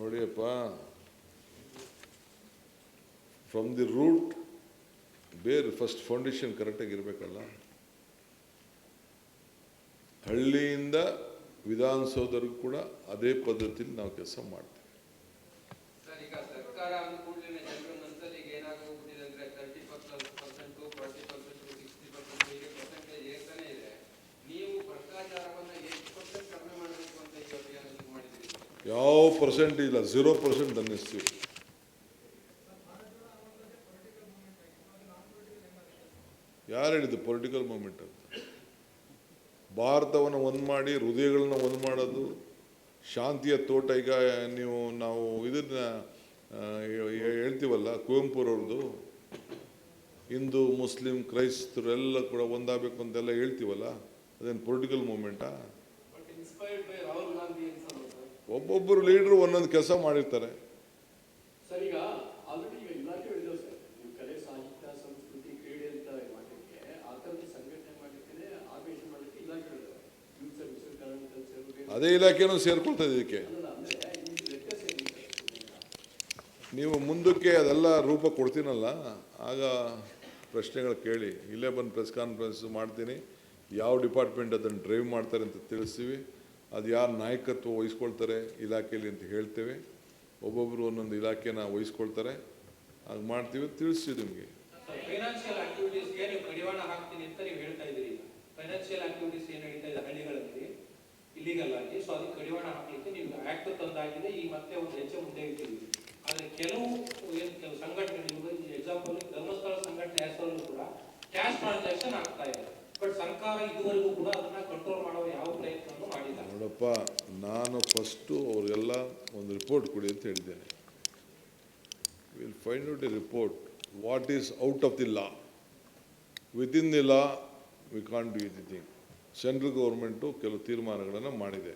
ನೋಡಿಯಪ್ಪ, from the root ಬೇರೆ first foundation ಕರೆಕ್ಟಾಗಿ ಇರಬೇಕಲ್ಲ. ಹಳ್ಳಿಯಿಂದ ವಿಧಾನಸೌಧರಿಗೂ ಕೂಡ ಅದೇ ಪದ್ಧತಿಯಲ್ಲಿ ನಾವು ಕೆಲಸ ಮಾಡ್ತೀವಿ. ಈಗ ಸರ್ಕಾರ ಅನುಕೂಲನೆ ಜನರ ಮನಸ್ಸಲ್ಲಿ ಈಗ ಏನಾಗೋಗ್ಬಿಟ್ಟಿದೆ ಅಂದ್ರೆ 30% 40% 60% ಹೀಗೆ ಪರ್ಸೆಂಟೇಜ್ ಏರ್ತಾನೆ ಇದೆ. ನೀವು ಭ್ರಷ್ಟಾಚಾರವನ್ನ ಎಷ್ಟು ಪರ್ಸೆಂಟ್ ಕಡಿಮೆ ಮಾಡಬೇಕು ಅಂತ ಈ ಅಭಿಯಾನ ಮಾಡಿದ್ದೀರಿ? ಯಾವ ಪರ್ಸೆಂಟ್ ಇಲ್ಲ, 0% ಅನ್ನಿಸ್ತೀವಿ. ಯಾರು ಹೇಳಿದ್ದು ಪೊಲಿಟಿಕಲ್ ಮೂಮೆಂಟ್ ಅಂತ? ಭಾರತವನ್ನು ಒಂದು ಮಾಡಿ ಹೃದಯಗಳನ್ನ ಒಂದು ಮಾಡೋದು ಶಾಂತಿಯ ತೋಟ. ಈಗ ನಾವು ಇದನ್ನ ಹೇಳ್ತೀವಲ್ಲ, ಕುವೆಂಪುರವ್ರದ್ದು ಹಿಂದೂ ಮುಸ್ಲಿಂ ಕ್ರೈಸ್ತರು ಎಲ್ಲ ಕೂಡ ಒಂದಾಗಬೇಕು ಅಂತೆಲ್ಲ ಹೇಳ್ತೀವಲ್ಲ, ಅದೇನು ಪೊಲಿಟಿಕಲ್ ಮೂಮೆಂಟಾ? ಒಬ್ಬೊಬ್ಬರು ಲೀಡರು ಒಂದೊಂದು ಕೆಲಸ ಮಾಡಿರ್ತಾರೆ. ಅದೇ ಇಲಾಖೆನೂ ಸೇರ್ಕೊಳ್ತಾ ಇದಕ್ಕೆ. ನೀವು ಮುಂದಕ್ಕೆ ಅದೆಲ್ಲ ರೂಪ ಕೊಡ್ತೀನಲ್ಲ, ಆಗ ಪ್ರಶ್ನೆಗಳು ಕೇಳಿ. ಇಲ್ಲೇ ಬಂದು ಪ್ರೆಸ್ ಕಾನ್ಫರೆನ್ಸ್ ಮಾಡ್ತೀನಿ, ಯಾವ ಡಿಪಾರ್ಟ್ಮೆಂಟ್ ಅದನ್ನು ಡ್ರೈವ್ ಮಾಡ್ತಾರೆ ಅಂತ ತಿಳಿಸ್ತೀವಿ. ಅದು ಯಾರು ನಾಯಕತ್ವ ವಹಿಸ್ಕೊಳ್ತಾರೆ ಇಲಾಖೆಯಲ್ಲಿ ಅಂತ ಹೇಳ್ತೇವೆ. ಒಬ್ಬೊಬ್ಬರು ಒಂದೊಂದು ಇಲಾಖೆನ ವಹಿಸ್ಕೊಳ್ತಾರೆ, ಹಾಗೆ ಮಾಡ್ತೀವಿ, ತಿಳಿಸ್ತೀವಿ ನಿಮಗೆ. ಫೈನಾನ್ಷಿಯಲ್ ಆಕ್ಟಿವಿಟೀಸ್ಗೆ ನೀವು ಕಡಿವಾಣ ಹಾಕ್ತೀನಿ ಅಂತ ನೀವು ಹೇಳ್ತಾ ಇದ್ದೀರಿ. ಫೈನಾನ್ಷಿಯಲ್ ಆಕ್ಟಿವಿಟೀಸ್ ಏನು ನಡೀತಾ ಇದೆ ಹಳ್ಳಿಗಳಲ್ಲಿ ಇಲ್ಲಿಗಲ್ ಆಗಿ, ಸೊ ಅದಕ್ಕೆ ಕಡಿವಾಣ ಹಾಕಲಿಕ್ಕೆ ನೀವು ಆಕ್ಟ್ ತಂದಾಗಿದೆ. ಈ ಮತ್ತೆ ಒಂದು ಹೆಜ್ಜೆ ಮುಂದೆ ಇಟ್ಟಿದ್ದೀವಿ. ಆದರೆ ಕೆಲವು ಸಂಘಟನೆಗಳು, ಎಕ್ಸಾಂಪಲ್ ಧರ್ಮಸ್ಥಳ ಸಂಘಟನೆ ಹೆಸರಲ್ಲೂ ಕೂಡ ಕ್ಯಾಶ್ ಟ್ರಾನ್ಸಾಕ್ಷನ್ ಆಗ್ತಾ ಇದೆ. ಬಟ್ ಸರ್ಕಾರ ಇದುವರೆಗೂ ಕೂಡ ಅದನ್ನ ಕಂಟ್ರೋಲ್ ಮಾಡುವ ಯಾವ ಪ್ರಯತ್ನವನ್ನು ಮಾಡಿಲ್ಲ. ನೋಡಪ್ಪ, ನಾನು ಫಸ್ಟು ಅವರೆಲ್ಲ ಒಂದು ರಿಪೋರ್ಟ್ ಕೊಡಿ ಅಂತ ಹೇಳಿದ್ದೇನೆ. Will find out A report what is out of the law. Within the law we can't do anything. Central government ಕೆಲವು ತೀರ್ಮಾನಗಳನ್ನು ಮಾಡಿದೆ,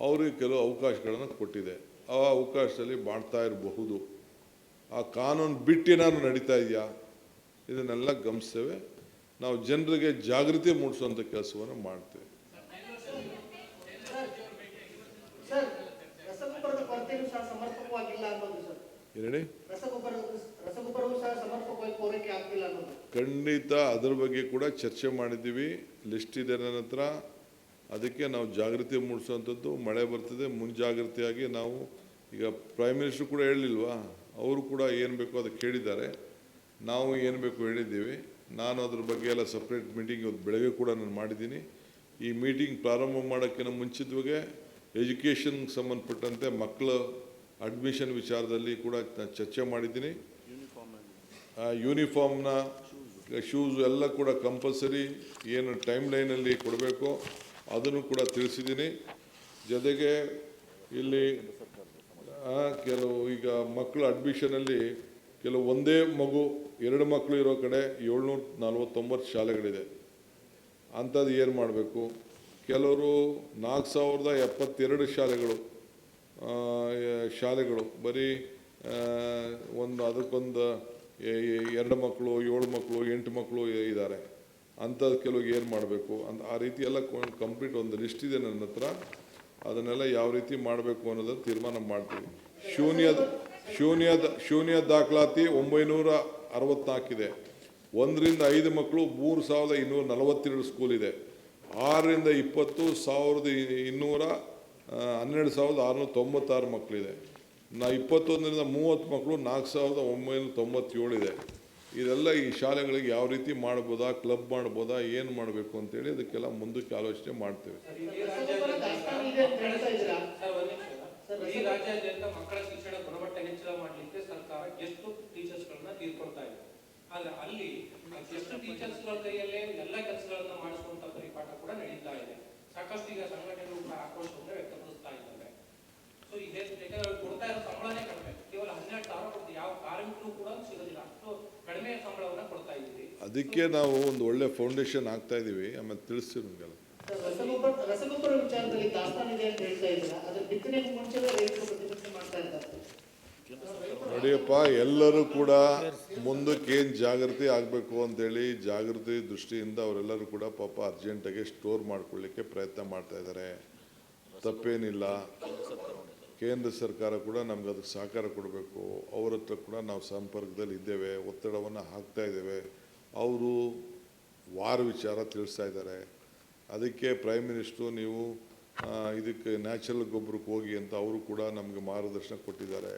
ಅವರಿಗೆ ಕೆಲವು ಅವಕಾಶಗಳನ್ನು ಕೊಟ್ಟಿದೆ. ಆ ಅವಕಾಶದಲ್ಲಿ ಮಾಡ್ತಾ ಇರಬಹುದು. ಆ ಕಾನೂನು ಬಿಟ್ಟೇನಾದ್ರು ನಡೀತಾ ಇದೆಯಾ, ಇದನ್ನೆಲ್ಲ ಗಮನಿಸ್ತೇವೆ. ನಾವು ಜನರಿಗೆ ಜಾಗೃತಿ ಮೂಡಿಸುವಂಥ ಕೆಲಸವನ್ನು ಮಾಡ್ತೇವೆ. ಹೇಳಿ, ಖಂಡಿತ ಅದರ ಬಗ್ಗೆ ಕೂಡ ಚರ್ಚೆ ಮಾಡಿದ್ದೀವಿ. ಲಿಸ್ಟ್ ಇದೆ ನನ್ನ ಹತ್ರ. ಅದಕ್ಕೆ ನಾವು ಜಾಗೃತಿ ಮೂಡಿಸುವಂಥದ್ದು. ಮಳೆ ಬರ್ತದೆ, ಮುಂಜಾಗ್ರತೆಯಾಗಿ ನಾವು ಈಗ ಪ್ರೈಮ್ ಮಿನಿಸ್ಟರ್ ಕೂಡ ಹೇಳಿಲ್ವಾ, ಅವರು ಕೂಡ ಏನು ಬೇಕೋ ಅದಕ್ಕೆ ಹೇಳಿದ್ದಾರೆ. ನಾವು ಏನು ಬೇಕು ಹೇಳಿದ್ದೀವಿ. ನಾನು ಅದ್ರ ಬಗ್ಗೆ ಎಲ್ಲ ಸಪ್ರೇಟ್ ಮೀಟಿಂಗ್ ಇವತ್ತು ಬೆಳಗ್ಗೆ ಕೂಡ ನಾನು ಮಾಡಿದ್ದೀನಿ. ಈ ಮೀಟಿಂಗ್ ಪ್ರಾರಂಭ ಮಾಡೋಕ್ಕಿಂತ ಮುಂಚಿತವಾಗೆ ಎಜುಕೇಷನ್ಗೆ ಸಂಬಂಧಪಟ್ಟಂತೆ ಮಕ್ಕಳ ಅಡ್ಮಿಷನ್ ವಿಚಾರದಲ್ಲಿ ಕೂಡ ಚರ್ಚೆ ಮಾಡಿದ್ದೀನಿ. ಯೂನಿಫಾರ್ಮ್ನ, ಶೂಸು ಎಲ್ಲ ಕೂಡ ಕಂಪಲ್ಸರಿ ಏನು ಟೈಮ್ ಲೈನಲ್ಲಿ ಕೊಡಬೇಕು ಅದನ್ನು ಕೂಡ ತಿಳಿಸಿದ್ದೀನಿ. ಜೊತೆಗೆ ಇಲ್ಲಿ ಕೆಲವು ಈಗ ಮಕ್ಕಳ ಅಡ್ಮಿಷನಲ್ಲಿ ಕೆಲವು ಒಂದೇ ಮಗು 2 ಮಕ್ಕಳು ಇರೋ ಕಡೆ 749 ಶಾಲೆಗಳಿದೆ. ಅಂಥದ್ದು ಏನು ಮಾಡಬೇಕು? ಕೆಲವರು 4072 ಶಾಲೆಗಳು ಬರೀ ಅದಕ್ಕೊಂದು 2 ಮಕ್ಕಳು, 7 ಮಕ್ಕಳು, 8 ಮಕ್ಕಳು ಇದ್ದಾರೆ. ಅಂಥದ್ದು ಕೆಲವು ಏನು ಮಾಡಬೇಕು ಅಂತ ಆ ರೀತಿ ಎಲ್ಲ ಕಂಪ್ಲೀಟ್ ಒಂದು ಲಿಸ್ಟ್ ಇದೆ ನನ್ನ ಹತ್ರ. ಅದನ್ನೆಲ್ಲ ಯಾವ ರೀತಿ ಮಾಡಬೇಕು ಅನ್ನೋದನ್ನು ತೀರ್ಮಾನ ಮಾಡ್ತೀವಿ. ಶೂನ್ಯ ದಾಖಲಾತಿ 964 ಇದೆ. 1ರಿಂದ 5 ಮಕ್ಕಳು 3242 ಸ್ಕೂಲ್ ಇದೆ. 6ರಿಂದ 20 12,696 ಮಕ್ಕಳಿದೆ. 21ರಿಂದ 30 ಮಕ್ಕಳು 4,997 ಇದೆ. ಇದೆಲ್ಲ ಈ ಶಾಲೆಗಳಿಗೆ ಯಾವ ರೀತಿ ಮಾಡ್ಬೋದಾ, ಕ್ಲಬ್ ಮಾಡ್ಬೋದಾ, ಏನು ಮಾಡಬೇಕು ಅಂತೇಳಿ ಅದಕ್ಕೆಲ್ಲ ಮುಂದಕ್ಕೆ ಆಲೋಚನೆ ಮಾಡ್ತೇವೆ. ಈ ರಾಜ್ಯಾದ್ಯಂತ ಮಕ್ಕಳ ಶಿಕ್ಷಣ ಗುಣಮಟ್ಟ ಹೆಚ್ಚಳ ಮಾಡಲಿಕ್ಕೆ ಸರ್ಕಾರ ಗೆಸ್ಟ್ ಟೀಚರ್ಸ್ಗಳನ್ನ ತೀರ್ಕೊಳ್ತಾ ಇದೆ. ಆದ್ರೆ ಅಲ್ಲಿ ಗೆಸ್ಟ್ ಟೀಚರ್ಸ್ಗಳ ಕೈಯಲ್ಲೇ ಎಲ್ಲ ಕೆಲಸಗಳನ್ನ ಮಾಡಿಸುವಂತ ಪರಿಪಾಠ ಕೂಡ ನಡೀತಾ ಇದೆ. ಸಾಕಷ್ಟು ಈಗ ಸಂಘಟನೆಗಳು ಕೂಡ ಆಕ್ರೋಶವನ್ನು ವ್ಯಕ್ತಪಡಿಸ್ತಾ ಇದ್ದಾರೆ. ಸೊ ಇದೇ ಕೊಡ್ತಾ ಇರೋ ಸಂಬಳನೇ ಕಡಿಮೆ, ಕೇವಲ 12,000 ಕೊಡ್ತೀವಿ. ಯಾವ ಕಾರ್ಮಿಕರು ಕೂಡ ಸಿಗೋದಿಲ್ಲ, ಅಷ್ಟು ಕಡಿಮೆ ಸಂಬಳವನ್ನ ಕೊಡ್ತಾ ಇದ್ದೀವಿ. ಅದಕ್ಕೆ ನಾವು ಒಂದು ಒಳ್ಳೆ ಫೌಂಡೇಶನ್ ಆಗ್ತಾ ಇದೀವಿ. ಆಮೇಲೆ ತಿಳಿಸ್ತೀವಿ ನಿಮಗೆಲ್ಲ. ರಸಗೊಬ್ಬರ ವಿಚಾರದಲ್ಲಿ ದಾಸ್ತಾನು ಇದೆ ಅಂತ ಹೇಳ್ತಾ ಇದ್ದೀರಾ, ಅದರ ಬಿತ್ತನೆಗೂ ಮುಂಚೆ ರೈತರು ಪ್ರತಿಭಟನೆ ಮಾಡ್ತಾ ಇದ್ದಾರೆ. ನೋಡಿಯಪ್ಪ, ಎಲ್ಲರೂ ಕೂಡ ಮುಂದಕ್ಕೆ ಏನು ಜಾಗೃತಿ ಆಗಬೇಕು ಅಂತೇಳಿ ಜಾಗೃತಿ ದೃಷ್ಟಿಯಿಂದ ಅವರೆಲ್ಲರೂ ಕೂಡ ಪಾಪ ಅರ್ಜೆಂಟಾಗಿ ಸ್ಟೋರ್ ಮಾಡ್ಕೊಳ್ಳಿಕ್ಕೆ ಪ್ರಯತ್ನ ಮಾಡ್ತಾ ಇದ್ದಾರೆ. ತಪ್ಪೇನಿಲ್ಲ. ಕೇಂದ್ರ ಸರ್ಕಾರ ಕೂಡ ನಮ್ಗೆ ಅದಕ್ಕೆ ಸಹಕಾರ ಕೊಡಬೇಕು. ಅವ್ರ ಹತ್ರ ಕೂಡ ನಾವು ಸಂಪರ್ಕದಲ್ಲಿ ಇದ್ದೇವೆ, ಒತ್ತಡವನ್ನು ಹಾಕ್ತಾ ಇದ್ದೇವೆ. ಅವರು ವಾರ ವಿಚಾರ ತಿಳಿಸ್ತಾ ಇದ್ದಾರೆ. ಅದಕ್ಕೆ ಪ್ರೈಮ್ ಮಿನಿಸ್ಟ್ರು ನೀವು ಇದಕ್ಕೆ ನ್ಯಾಚುರಲ್ ಗೊಬ್ಬರಕ್ಕೆ ಹೋಗಿ ಅಂತ ಅವರು ಕೂಡ ನಮಗೆ ಮಾರ್ಗದರ್ಶನ ಕೊಟ್ಟಿದ್ದಾರೆ.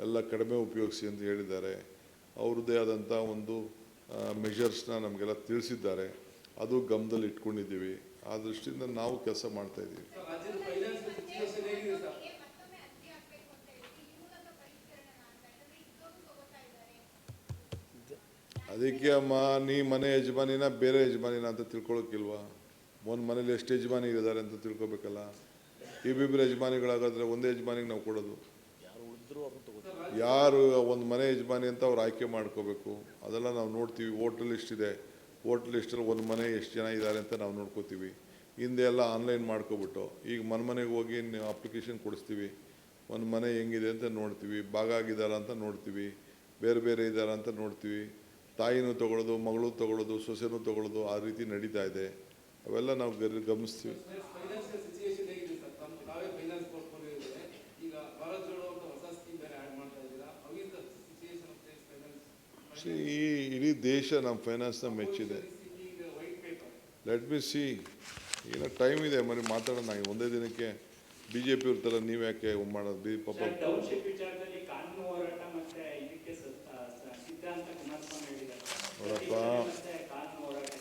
ಎಲ್ಲ ಕಡಿಮೆ ಉಪಯೋಗಿಸಿ ಅಂತ ಹೇಳಿದ್ದಾರೆ. ಅವ್ರದ್ದೇ ಆದಂಥ ಒಂದು ಮೆಷರ್ಸ್ನ ನಮಗೆಲ್ಲ ತಿಳಿಸಿದ್ದಾರೆ. ಅದು ಗಮನದಲ್ಲಿ ಇಟ್ಕೊಂಡಿದ್ದೀವಿ. ಆ ದೃಷ್ಟಿಯಿಂದ ನಾವು ಕೆಲಸ ಮಾಡ್ತಾಯಿದ್ದೀವಿ. ರಾಜ್ಯದ ಫೈನಾನ್ಸ್ ಸಿಚುವೇಶನ್ ಹೇಗಿದೆ ಸರ್? ಅದಕ್ಕೆ ಅಮ್ಮ, ನೀ ಮನೆ ಯಜಮಾನಿನ ಬೇರೆ ಯಜಮಾನಿನ ಅಂತ ತಿಳ್ಕೊಳಕ್ಕಿಲ್ವಾ? ಒಂದು ಮನೇಲಿ ಎಷ್ಟು ಯಜಮಾನಿ ಇದ್ದಾರೆ ಅಂತ ತಿಳ್ಕೊಬೇಕಲ್ಲ. ಇಬ್ಬಿಬ್ಬರು ಯಜಮಾನಿಗಳಾಗಾದ್ರೆ ಒಂದೇ ಯಜಮಾನಿಗೆ ನಾವು ಕೊಡೋದು. ಯಾರು ಒಂದು ಮನೆ ಯಜಮಾನಿ ಅಂತ ಅವ್ರು ಆಯ್ಕೆ ಮಾಡ್ಕೋಬೇಕು. ಅದೆಲ್ಲ ನಾವು ನೋಡ್ತೀವಿ. ವೋಟರ್ ಲಿಸ್ಟ್ ಇದೆ, ವೋಟರ್ ಲಿಸ್ಟಲ್ಲಿ ಒಂದು ಮನೆ ಎಷ್ಟು ಜನ ಇದ್ದಾರೆ ಅಂತ ನಾವು ನೋಡ್ಕೋತೀವಿ. ಹಿಂದೆ ಎಲ್ಲ ಆನ್ಲೈನ್ ಮಾಡ್ಕೊಬಿಟ್ಟು ಈಗ ಮನೆಗೆ ಹೋಗಿ ಅಪ್ಲಿಕೇಶನ್ ಕೊಡಿಸ್ತೀವಿ. ಒಂದು ಮನೆ ಹೆಂಗಿದೆ ಅಂತ ನೋಡ್ತೀವಿ, ಭಾಗ ಆಗಿದ್ದಾರ ಅಂತ ನೋಡ್ತೀವಿ, ಬೇರೆ ಬೇರೆ ಇದ್ದಾರ ಅಂತ ನೋಡ್ತೀವಿ. ತಾಯಿನೂ ತೊಗೊಳ್ಳೋದು, ಮಗಳು ತೊಗೊಳ್ಳೋದು, ಸೊಸೆನೂ ತೊಗೊಳ್ಳೋದು, ಆ ರೀತಿ ನಡೀತಾ ಇದೆ. ಅವೆಲ್ಲ ನಾವು ಗಮನಿಸ್ತೀವಿ. ಫೈನಾನ್ಷಿಯಲ್ ಸಿಚುವೇಶನ್ ಹೇಗಿದೆ ಸರ್? ತಾವೇ ಫೈನಾನ್ಸ್ ಪೋರ್ಟ್ಫೋಲಿಯೋ ಇದೆ. ಈಗ ಭಾರತ್ ಜೋಡೋ ಅಂತ ಹೊಸ ಸ್ಕೀಮ್ ಬೇರೆ ಆ್ಯಡ್ ಮಾಡ್ತಾ ಇದ್ದೀರಾ. ಅವಿಂದ ಸಿಚುವೇಶನ್ ಆಫ್ ಸ್ಟೇಟ್ ಫೈನಾನ್ಸ್ ಈ ಇಡೀ ದೇಶ ನಮ್ಮ ಫೈನಾನ್ಸ್ನ ಮೆಚ್ಚಿದೆ. White paper let me see. ಏನೋ ಟೈಮ್ ಇದೆ, ಮರಿ ಮಾತಾಡೋಣ. ಒಂದೇ ದಿನಕ್ಕೆ BJP ಅವ್ರ ಥರ ನೀವು ಯಾಕೆ ಮಾಡೋದು? ಪಾಪ ಟೌನ್ಶಿಪ್ ವಿಚಾರದಲ್ಲಿ ಕಾನೂನು ಹೋರಾಟ ಮತ್ತೆ ಇದಕ್ಕೆ ಸಿದ್ಧಾಂತ ಕುಮಾರಸ್ವಾಮಿ ಹೇಳಿದ್ದಾರೆ. ನೋಡಪ್ಪ, ಮತ್ತೆ ಕಾನೂನು ಹೋರಾಟ.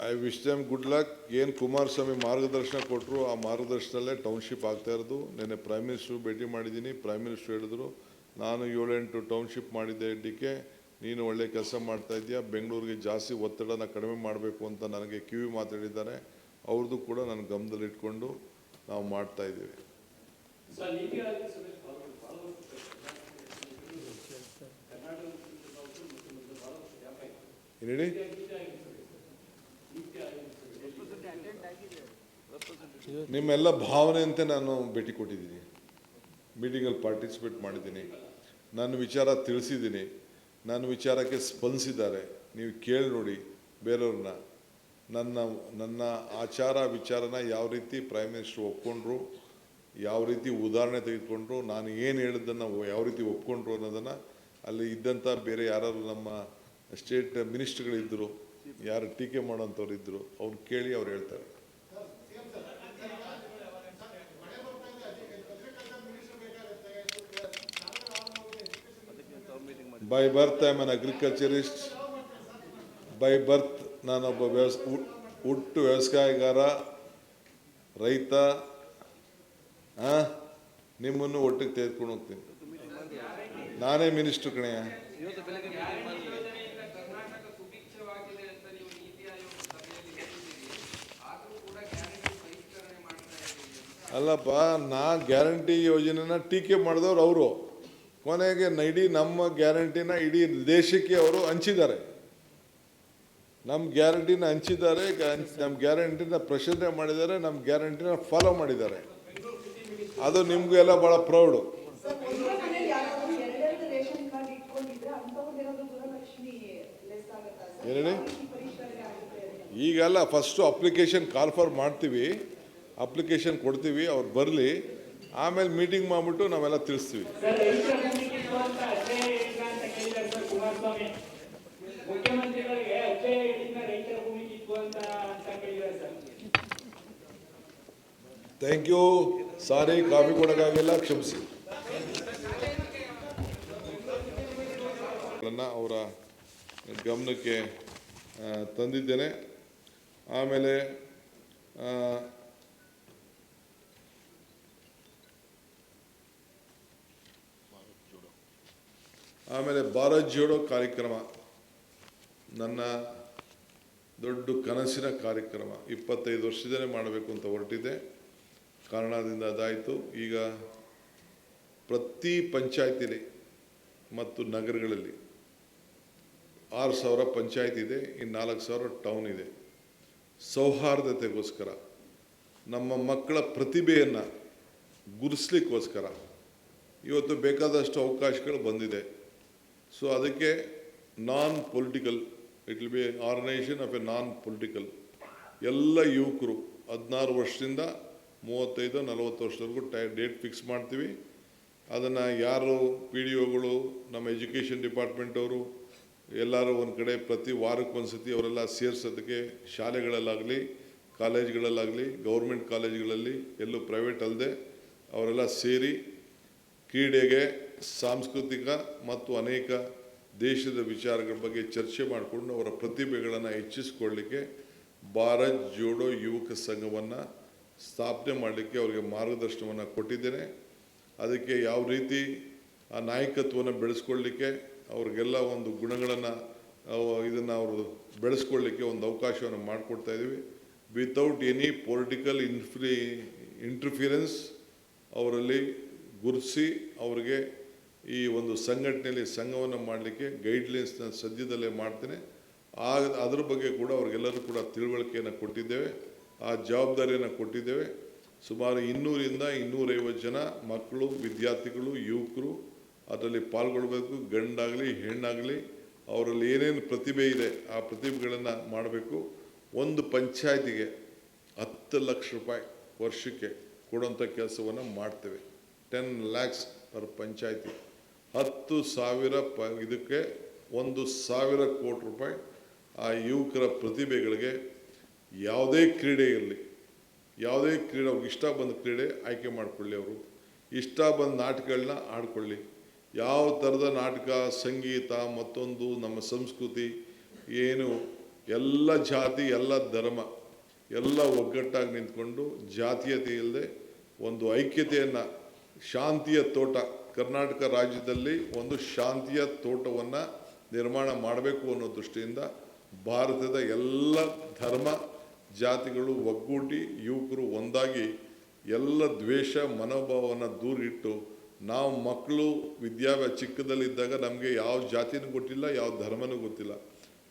I wish them good luck. ಏನು ಕುಮಾರಸ್ವಾಮಿ ಮಾರ್ಗದರ್ಶನ ಕೊಟ್ಟರು, ಆ ಮಾರ್ಗದರ್ಶನದಲ್ಲೇ ಟೌನ್ಶಿಪ್ ಆಗ್ತಾ ಇರೋದು. ನೆನ್ನೆ ಪ್ರೈಮ್ ಮಿನಿಸ್ಟ್ರು ಭೇಟಿ ಮಾಡಿದ್ದೀನಿ. ಪ್ರೈಮ್ ಮಿನಿಸ್ಟ್ರು ಹೇಳಿದ್ರು, ನಾನು 7-8 ಟೌನ್ಶಿಪ್ ಮಾಡಿದ್ದೆ, ಡಿಕೆ ನೀನು ಒಳ್ಳೆ ಕೆಲಸ ಮಾಡ್ತಾ ಇದೆಯಾ, ಬೆಂಗಳೂರಿಗೆ ಜಾಸ್ತಿ ಒತ್ತಡನ ಕಡಿಮೆ ಮಾಡಬೇಕು ಅಂತ ನನಗೆ ಕಿವಿ ಮಾತಾಡಿದ್ದಾರೆ. ಅವ್ರದ್ದು ಕೂಡ ನನ್ನ ಗಮನದಲ್ಲಿ ಇಟ್ಕೊಂಡು ನಾವು ಮಾಡ್ತಾ ಇದ್ದೀವಿ. ಸರ್, ನೀತಿ ಆಯೋಗ ಸಭೆ ಏನು ಹೇಳಿ? ನಿಮ್ಮೆಲ್ಲ ಭಾವನೆಯಂತೆ ನಾನು ಭೇಟಿ ಕೊಟ್ಟಿದ್ದೀನಿ, ಮೀಟಿಂಗಲ್ಲಿ ಪಾರ್ಟಿಸಿಪೇಟ್ ಮಾಡಿದ್ದೀನಿ, ನನ್ನ ವಿಚಾರ ತಿಳಿಸಿದ್ದೀನಿ, ನನ್ನ ವಿಚಾರಕ್ಕೆ ಸ್ಪಂದಿಸಿದ್ದಾರೆ. ನೀವು ಕೇಳಿ ನೋಡಿ ಬೇರೆಯವ್ರನ್ನ. ನನ್ನ ಆಚಾರ ವಿಚಾರನ ಯಾವ ರೀತಿ ಪ್ರೈಮ್ ಮಿನಿಸ್ಟ್ರು ಒಪ್ಕೊಂಡ್ರು, ಯಾವ ರೀತಿ ಉದಾಹರಣೆ ತೆಗೆದುಕೊಂಡ್ರು, ನಾನು ಏನು ಹೇಳಿದ್ದನ್ನು ಯಾವ ರೀತಿ ಒಪ್ಕೊಂಡ್ರು ಅನ್ನೋದನ್ನು ಅಲ್ಲಿ ಇದ್ದಂಥ ಬೇರೆ ಯಾರು ನಮ್ಮ ಸ್ಟೇಟ್ ಮಿನಿಸ್ಟ್ರುಗಳಿದ್ದರು, ಯಾರು ಟೀಕೆ ಮಾಡೋಂಥವ್ರು ಇದ್ದರು, ಅವ್ರು ಕೇಳಿ ಅವ್ರು ಹೇಳ್ತಾರೆ. By birth I am an agriculturist. By birth ನಾನೊಬ್ಬ ಹುಟ್ಟು ವ್ಯವಸಾಯಗಾರ, ರೈತ. ನಿಮ್ಮನ್ನು ಒಟ್ಟಿಗೆ ತೆಗೆದುಕೊಂಡು ಹೋಗ್ತೀನಿ. ನಾನೇ ಮಿನಿಸ್ಟ್ರು ಕಣೆಯ. ಕರ್ನಾಟಕ ಸುಭಿಕ್ಷವಾಗಿದೆ ಅಂತ ನೀವು ನೀತಿ ಆಯೋಗ ಸಭೆಯಲ್ಲಿ ಹೇಳಿದ್ದೀರಿ. ಆದರೂ ಕೂಡ ಗ್ಯಾರಂಟಿ ಪರಿಷ್ಕರಣೆ ಮಾಡ್ತಾ ಇದ್ದೀರಿ. ಅಲ್ಲಪ್ಪ, ನಾ ಗ್ಯಾರಂಟಿ ಯೋಜನೆನ ಟೀಕೆ ಮಾಡಿದವ್ರು ಅವರು. ಕೊನೆಗೆ ಇಡೀ ನಮ್ಮ ಗ್ಯಾರಂಟಿನ ಇಡೀ ದೇಶಕ್ಕೆ ಅವರು ಹಂಚಿದ್ದಾರೆ. ನಮ್ಮ ಗ್ಯಾರಂಟಿನ ಹಂಚಿದ್ದಾರೆ, ನಮ್ಮ ಗ್ಯಾರಂಟಿನ ಪ್ರಶ್ನೆ ಮಾಡಿದ್ದಾರೆ, ನಮ್ಮ ಗ್ಯಾರಂಟಿನ ಫಾಲೋ ಮಾಡಿದ್ದಾರೆ. ಅದು ನಿಮಗೂ ಎಲ್ಲ ಭಾಳ ಪ್ರೌಡು. ಏನೇಳಿ? ಈಗಲ್ಲ, ಫಸ್ಟು ಅಪ್ಲಿಕೇಶನ್ ಕಾಲ್ ಫಾರ್ ಮಾಡ್ತೀವಿ, ಅಪ್ಲಿಕೇಶನ್ ಕೊಡ್ತೀವಿ, ಅವ್ರು ಬರಲಿ, ಆಮೇಲೆ ಮೀಟಿಂಗ್ ಮಾಡಿಬಿಟ್ಟು ನಾವೆಲ್ಲ ತಿಳಿಸ್ತೀವಿ. ಸರ್, ರೈತರ ಭೂಮಿ ಕಿತ್ತುವಂತ ಅಜ್ಜಯ ಹೇಳಿದ ಅಂತ ಕೇಳಿದ್ದಾರೆ ಸರ್ ಕುಮಾರಸ್ವಾಮಿ. ಮುಖ್ಯಮಂತ್ರಿಗಳಿಗೆ ಅಜ್ಜಯ ಹೇಳಿದ್ನ ರೈತರ ಭೂಮಿ ಕಿತ್ತುವಂತ ಅಂತ ಕೇಳಿದ್ದಾರೆ sir. Thank you. Sorry, coffee ಕೊಡೋಕ್ಕಾಗಿಲ್ಲ, ಕ್ಷಮಿಸಿ. ಅವರ ಗಮನಕ್ಕೆ ತಂದಿದ್ದೇನೆ. ಆಮೇಲೆ ಭಾರತ್ ಜೋಡೋ ಕಾರ್ಯಕ್ರಮ ನನ್ನ ದೊಡ್ಡ ಕನಸಿನ ಕಾರ್ಯಕ್ರಮ. 25 ವರ್ಷದಲ್ಲೇ ಮಾಡಬೇಕು ಅಂತ ಹೊರಟಿದ್ದೆ. ಕಾರಣದಿಂದ ಅದಾಯಿತು. ಈಗ ಪ್ರತಿ ಪಂಚಾಯತಿಲಿ ಮತ್ತು ನಗರಗಳಲ್ಲಿ 6,000 ಪಂಚಾಯತ್ ಇದೆ, ಇನ್ನು 4,000 ಟೌನ್ ಇದೆ. ಸೌಹಾರ್ದತೆಗೋಸ್ಕರ, ನಮ್ಮ ಮಕ್ಕಳ ಪ್ರತಿಭೆಯನ್ನು ಗುರುತಿಸ್ಲಿಕ್ಕೋಸ್ಕರ ಇವತ್ತು ಬೇಕಾದಷ್ಟು ಅವಕಾಶಗಳು ಬಂದಿದೆ. ಸೊ ಅದಕ್ಕೆ non political, it will be organisation of a non political. ಎಲ್ಲ ಯುವಕರು 16 ವರ್ಷದಿಂದ 35-40 ವರ್ಷದವರೆಗೂ ಡೇಟ್ ಫಿಕ್ಸ್ ಮಾಡ್ತೀವಿ. ಅದನ್ನು ಯಾರು PDOಗಳು, ನಮ್ಮ ಎಜುಕೇಷನ್ ಡಿಪಾರ್ಟ್ಮೆಂಟ್ ಅವರು ಎಲ್ಲರೂ ಒಂದು ಕಡೆ ಪ್ರತಿ ವಾರಕ್ಕೊಂದ್ಸತಿ ಅವರೆಲ್ಲ ಸೇರಿಸೋದಕ್ಕೆ ಶಾಲೆಗಳಲ್ಲಾಗಲಿ, ಕಾಲೇಜ್ಗಳಲ್ಲಾಗಲಿ, ಗೌರ್ಮೆಂಟ್ ಕಾಲೇಜ್ಗಳಲ್ಲಿ, ಎಲ್ಲೂ ಪ್ರೈವೇಟ್ ಅಲ್ಲದೆ ಅವರೆಲ್ಲ ಸೇರಿ ಕ್ರೀಡೆಗೆ, ಸಾಂಸ್ಕೃತಿಕ ಮತ್ತು ಅನೇಕ ದೇಶದ ವಿಚಾರಗಳ ಬಗ್ಗೆ ಚರ್ಚೆ ಮಾಡಿಕೊಂಡು ಅವರ ಪ್ರತಿಭೆಗಳನ್ನು ಹೆಚ್ಚಿಸಿಕೊಳ್ಳಲಿಕ್ಕೆ ಭಾರತ್ ಜೋಡೋ ಯುವಕ ಸಂಘವನ್ನು ಸ್ಥಾಪನೆ ಮಾಡಲಿಕ್ಕೆ ಅವರಿಗೆ ಮಾರ್ಗದರ್ಶನವನ್ನು ಕೊಟ್ಟಿದ್ದೇನೆ. ಅದಕ್ಕೆ ಯಾವ ರೀತಿ ಆ ನಾಯಕತ್ವವನ್ನು ಬೆಳೆಸ್ಕೊಳ್ಳಿಕ್ಕೆ, ಅವ್ರಿಗೆಲ್ಲ ಒಂದು ಗುಣಗಳನ್ನು ಇದನ್ನು ಅವರು ಬೆಳೆಸ್ಕೊಳ್ಳಿಕ್ಕೆ ಒಂದು ಅವಕಾಶವನ್ನು ಮಾಡಿಕೊಡ್ತಾ ಇದ್ದೀವಿ. ವಿತೌಟ್ ಎನಿ ಪೊಲಿಟಿಕಲ್ ಇಂಟರ್ಫಿರೆನ್ಸ್ ಅವರಲ್ಲಿ ಗುರುತಿಸಿ ಅವರಿಗೆ ಈ ಒಂದು ಸಂಘಟನೆಯಲ್ಲಿ ಸಂಘವನ್ನು ಮಾಡಲಿಕ್ಕೆ ಗೈಡ್ಲೈನ್ಸ್ನ ಸದ್ಯದಲ್ಲೇ ಮಾಡ್ತೇನೆ. ಅದ್ರ ಬಗ್ಗೆ ಕೂಡ ಅವ್ರಿಗೆಲ್ಲರೂ ಕೂಡ ತಿಳುವಳಿಕೆಯನ್ನು ಕೊಟ್ಟಿದ್ದೇವೆ, ಆ ಜವಾಬ್ದಾರಿಯನ್ನು ಕೊಟ್ಟಿದ್ದೇವೆ. ಸುಮಾರು 200ರಿಂದ 250 ಜನ ಮಕ್ಕಳು, ವಿದ್ಯಾರ್ಥಿಗಳು, ಯುವಕರು ಅದರಲ್ಲಿ ಪಾಲ್ಗೊಳ್ಬೇಕು. ಗಂಡಾಗಲಿ ಹೆಣ್ಣಾಗಲಿ ಅವರಲ್ಲಿ ಏನೇನು ಪ್ರತಿಭೆ ಇದೆ ಆ ಪ್ರತಿಭೆಗಳನ್ನು ಮಾಡಬೇಕು. ಒಂದು ಪಂಚಾಯತಿಗೆ 10 ಲಕ್ಷ ರೂಪಾಯಿ ವರ್ಷಕ್ಕೆ ಕೊಡುವಂಥ ಕೆಲಸವನ್ನು ಮಾಡ್ತೇವೆ. 10 lakhs ಪರ್ ಪಂಚಾಯತಿ. 10,000 ಇದಕ್ಕೆ 1,000 ಕೋಟಿ ರೂಪಾಯಿ ಆ ಯುವಕರ ಪ್ರತಿಭೆಗಳಿಗೆ ಯಾವುದೇ ಕ್ರೀಡೆ ಇರಲಿ, ಯಾವುದೇ ಕ್ರೀಡೆ ಅವ್ರಿಗೆ ಇಷ್ಟ ಬಂದ ಕ್ರೀಡೆ ಆಯ್ಕೆ ಮಾಡಿಕೊಳ್ಳಿ, ಅವರು ಇಷ್ಟ ಬಂದ ನಾಟಕಗಳನ್ನ ಆಡ್ಕೊಳ್ಳಿ. ಯಾವ ಥರದ ನಾಟಕ, ಸಂಗೀತ, ಮತ್ತೊಂದು ನಮ್ಮ ಸಂಸ್ಕೃತಿ ಏನು, ಎಲ್ಲ ಜಾತಿ, ಎಲ್ಲ ಧರ್ಮ ಎಲ್ಲ ಒಗ್ಗಟ್ಟಾಗಿ ನಿಂತ್ಕೊಂಡು ಜಾತೀಯತೆ ಇಲ್ಲದೆ ಒಂದು ಐಕ್ಯತೆಯನ್ನು, ಶಾಂತಿಯ ತೋಟ, ಕರ್ನಾಟಕ ರಾಜ್ಯದಲ್ಲಿ ಒಂದು ಶಾಂತಿಯ ತೋಟವನ್ನು ನಿರ್ಮಾಣ ಮಾಡಬೇಕು ಅನ್ನೋ ದೃಷ್ಟಿಯಿಂದ ಭಾರತದ ಎಲ್ಲ ಧರ್ಮ ಜಾತಿಗಳು ಒಗ್ಗೂಡಿ ಯುವಕರು ಒಂದಾಗಿ ಎಲ್ಲ ದ್ವೇಷ ಮನೋಭಾವವನ್ನು ದೂರಿಟ್ಟು, ನಾವು ಮಕ್ಕಳು ಚಿಕ್ಕದಲ್ಲಿದ್ದಾಗ ನಮಗೆ ಯಾವ ಜಾತಿನೂ ಗೊತ್ತಿಲ್ಲ, ಯಾವ ಧರ್ಮನೂ ಗೊತ್ತಿಲ್ಲ.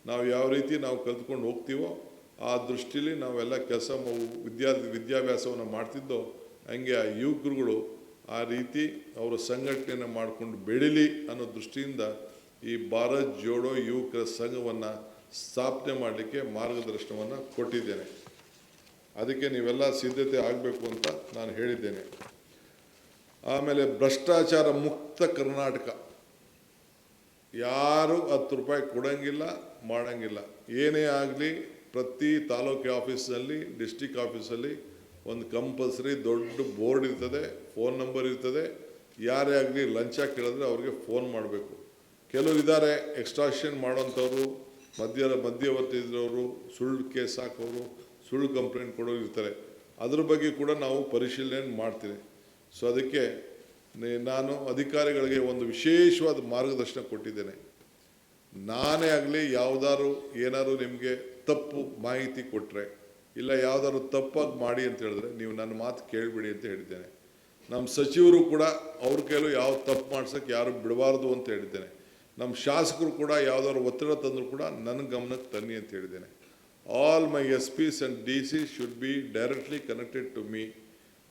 ನಾವು ಯಾವ ರೀತಿ ನಾವು ಕಲ್ತ್ಕೊಂಡು ಹೋಗ್ತೀವೋ ಆ ದೃಷ್ಟಿಲಿ ನಾವೆಲ್ಲ ವಿದ್ಯಾಭ್ಯಾಸವನ್ನು ಮಾಡ್ತಿದ್ದೋ, ಹಂಗೆ ಆ ಯುವಕರುಗಳು ಆ ರೀತಿ ಅವರ ಸಂಘಟನೆಯನ್ನು ಮಾಡಿಕೊಂಡು ಬೆಳೀಲಿ ಅನ್ನೋ ದೃಷ್ಟಿಯಿಂದ ಈ ಭಾರತ್ ಜೋಡೋ ಯುವಕರ ಸಂಘವನ್ನು ಸ್ಥಾಪನೆ ಮಾಡಲಿಕ್ಕೆ ಮಾರ್ಗದರ್ಶನವನ್ನು ಕೊಟ್ಟಿದ್ದೇನೆ. ಅದಕ್ಕೆ ನೀವೆಲ್ಲ ಸಿದ್ಧತೆ ಆಗಬೇಕು ಅಂತ ನಾನು ಹೇಳಿದ್ದೇನೆ. ಆಮೇಲೆ ಭ್ರಷ್ಟಾಚಾರ ಮುಕ್ತ ಕರ್ನಾಟಕ. ಯಾರು 10 ರೂಪಾಯಿ ಕೊಡೋಂಗಿಲ್ಲ, ಮಾಡೋಂಗಿಲ್ಲ. ಏನೇ ಆಗಲಿ ಪ್ರತಿ ತಾಲೂಕು ಆಫೀಸ್ನಲ್ಲಿ, ಡಿಸ್ಟಿಕ್ ಆಫೀಸಲ್ಲಿ ಒಂದು ಕಂಪಲ್ಸರಿ ದೊಡ್ಡ ಬೋರ್ಡ್ ಇರ್ತದೆ, ಫೋನ್ ನಂಬರ್ ಇರ್ತದೆ. ಯಾರೇ ಆಗಲಿ ಲಂಚ ಕೇಳಿದ್ರೆ ಅವ್ರಿಗೆ ಫೋನ್ ಮಾಡಬೇಕು. ಕೆಲವರು ಇದ್ದಾರೆ ಎಕ್ಸ್ಟ್ರಾಕ್ಷನ್ ಮಾಡೋಂಥವ್ರು, ಮಧ್ಯವರ್ತಿ ಇದ್ದವರು, ಸುಳ್ಳು ಕೇಸ್ ಹಾಕೋರು, ಸುಳ್ಳು ಕಂಪ್ಲೇಂಟ್ ಕೊಡೋರು ಇರ್ತಾರೆ. ಅದ್ರ ಬಗ್ಗೆ ಕೂಡ ನಾವು ಪರಿಶೀಲನೆ ಮಾಡ್ತೀವಿ. ಸೊ ಅದಕ್ಕೆ ನಾನು ಅಧಿಕಾರಿಗಳಿಗೆ ಒಂದು ವಿಶೇಷವಾದ ಮಾರ್ಗದರ್ಶನ ಕೊಟ್ಟಿದ್ದೇನೆ. ನಾನೇ ಆಗಲಿ ಯಾವುದಾದ್ರು ಏನಾದ್ರು ನಿಮಗೆ ತಪ್ಪು ಮಾಹಿತಿ ಕೊಟ್ಟರೆ, ಇಲ್ಲ ಯಾವುದಾದ್ರು ತಪ್ಪಾಗಿ ಮಾಡಿ ಅಂತ ಹೇಳಿದ್ರೆ ನೀವು ನನ್ನ ಮಾತು ಕೇಳಿಬಿಡಿ ಅಂತ ಹೇಳಿದ್ದೇನೆ. ನಮ್ಮ ಸಚಿವರು ಕೂಡ ಅವ್ರ ಕೈಲೂ ಯಾವ ತಪ್ಪು ಮಾಡ್ಸೋಕ್ಕೆ ಯಾರು ಬಿಡಬಾರ್ದು ಅಂತ ಹೇಳಿದ್ದೇನೆ. ನಮ್ಮ ಶಾಸಕರು ಕೂಡ ಯಾವುದಾದ್ರು ಒತ್ತಡ ತಂದರೂ ಕೂಡ ನನ್ನ ಗಮನಕ್ಕೆ ತನ್ನಿ ಅಂತ ಹೇಳಿದ್ದೇನೆ. All my SPs and DC should be directly connected to me.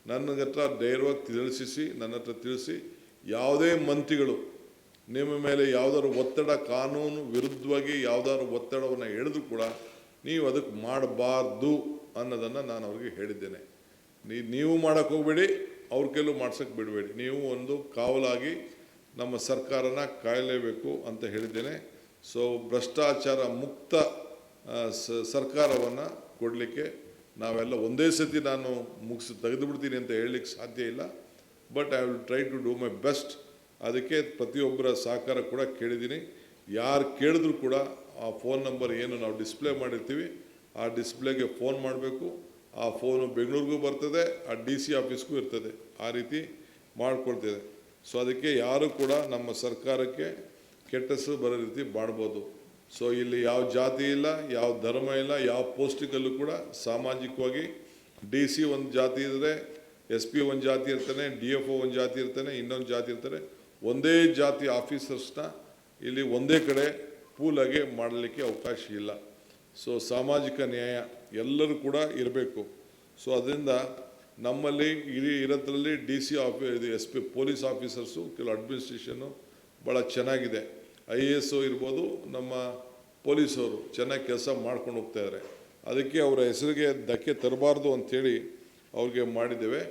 ನನ್ನ ಹತ್ರ ಧೈರ್ಯವಾಗಿ ನನ್ನ ಹತ್ರ ತಿಳಿಸಿ, ಯಾವುದೇ ಮಂತ್ರಿಗಳು ನಿಮ್ಮ ಮೇಲೆ ಯಾವುದಾದ್ರು ಒತ್ತಡ, ಕಾನೂನು ವಿರುದ್ಧವಾಗಿ ಯಾವುದಾದ್ರು ಒತ್ತಡವನ್ನು ಎಳೆದು ಕೂಡ ನೀವು ಅದಕ್ಕೆ ಮಾಡಬಾರ್ದು ಅನ್ನೋದನ್ನು ನಾನು ಅವ್ರಿಗೆ ಹೇಳಿದ್ದೇನೆ. ನೀವು ಮಾಡೋಕ್ಕೆ ಹೋಗಬೇಡಿ, ಅವ್ರ ಕೈಲೂ ಮಾಡ್ಸೋಕ್ಕೆ ಬಿಡಬೇಡಿ. ನೀವು ಒಂದು ಕಾವಲಾಗಿ ನಮ್ಮ ಸರ್ಕಾರನ ಕಾಯಲೇಬೇಕು ಅಂತ ಹೇಳಿದ್ದೇನೆ. ಸೊ ಭ್ರಷ್ಟಾಚಾರ ಮುಕ್ತ ಸರ್ಕಾರವನ್ನು ಕೊಡಲಿಕ್ಕೆ ನಾವೆಲ್ಲ ಒಂದೇ ಸತಿ ನಾನು ತೆಗೆದುಬಿಡ್ತೀನಿ ಅಂತ ಹೇಳಲಿಕ್ಕೆ ಸಾಧ್ಯ ಇಲ್ಲ. But I will try to do my best. ಅದಕ್ಕೆ ಪ್ರತಿಯೊಬ್ಬರ ಸಹಕಾರ ಕೂಡ ಕೇಳಿದ್ದೀನಿ. ಯಾರು ಕೇಳಿದ್ರು ಕೂಡ ಆ ಫೋನ್ ನಂಬರ್ ಏನು ನಾವು ಡಿಸ್ಪ್ಲೇ ಮಾಡಿರ್ತೀವಿ ಆ ಡಿಸ್ಪ್ಲೇಗೆ ಫೋನ್ ಮಾಡಬೇಕು. ಆ ಫೋನು ಬೆಂಗಳೂರಿಗೂ ಬರ್ತದೆ, ಆ DC ಆಫೀಸ್ಗೂ ಇರ್ತದೆ. ಆ ರೀತಿ ಮಾಡಿಕೊಳ್ತಿದೆ. ಸೊ ಅದಕ್ಕೆ ಯಾರು ಕೂಡ ನಮ್ಮ ಸರ್ಕಾರಕ್ಕೆ ಕೆಟ್ಟ ಹೆಸರು ಬರೋ ರೀತಿ ಮಾಡ್ಬೋದು. ಸೊ ಇಲ್ಲಿ ಯಾವ ಜಾತಿ ಇಲ್ಲ, ಯಾವ ಧರ್ಮ ಇಲ್ಲ, ಯಾವ ಪೋಸ್ಟಿಕಲ್ಲೂ ಕೂಡ ಸಾಮಾಜಿಕವಾಗಿ DC ಒಂದು ಜಾತಿ ಇದ್ದರೆ, SP ಒಂದು ಜಾತಿ ಇರ್ತಾನೆ, DFO ಒಂದು ಜಾತಿ ಇರ್ತಾನೆ, ಇನ್ನೊಂದು ಜಾತಿ ಇರ್ತಾರೆ. ಒಂದೇ ಜಾತಿ ಆಫೀಸರ್ಸ್ನ ಇಲ್ಲಿ ಒಂದೇ ಕಡೆ ಪೂಲಾಗಿ ಮಾಡಲಿಕ್ಕೆ ಅವಕಾಶ ಇಲ್ಲ. ಸೊ ಸಾಮಾಜಿಕ ನ್ಯಾಯ ಎಲ್ಲರೂ ಕೂಡ ಇರಬೇಕು. ಸೊ ಅದರಿಂದ ನಮ್ಮಲ್ಲಿ ಇರೋದ್ರಲ್ಲಿ DC SP ಪೊಲೀಸ್ ಆಫೀಸರ್ಸು, ಕೆಲವು ಅಡ್ಮಿನಿಸ್ಟ್ರೇಷನ್ನು ಭಾಳ ಚೆನ್ನಾಗಿದೆ. IAS ಇರ್ಬೋದು, ನಮ್ಮ ಪೊಲೀಸವರು ಚೆನ್ನಾಗಿ ಕೆಲಸ ಮಾಡ್ಕೊಂಡು ಹೋಗ್ತಾಯಿದ್ದಾರೆ. ಅದಕ್ಕೆ ಅವರ ಹೆಸರಿಗೆ ಧಕ್ಕೆ ತರಬಾರ್ದು ಅಂಥೇಳಿ ಅವ್ರಿಗೆ ಮಾಡಿದ್ದೇವೆ.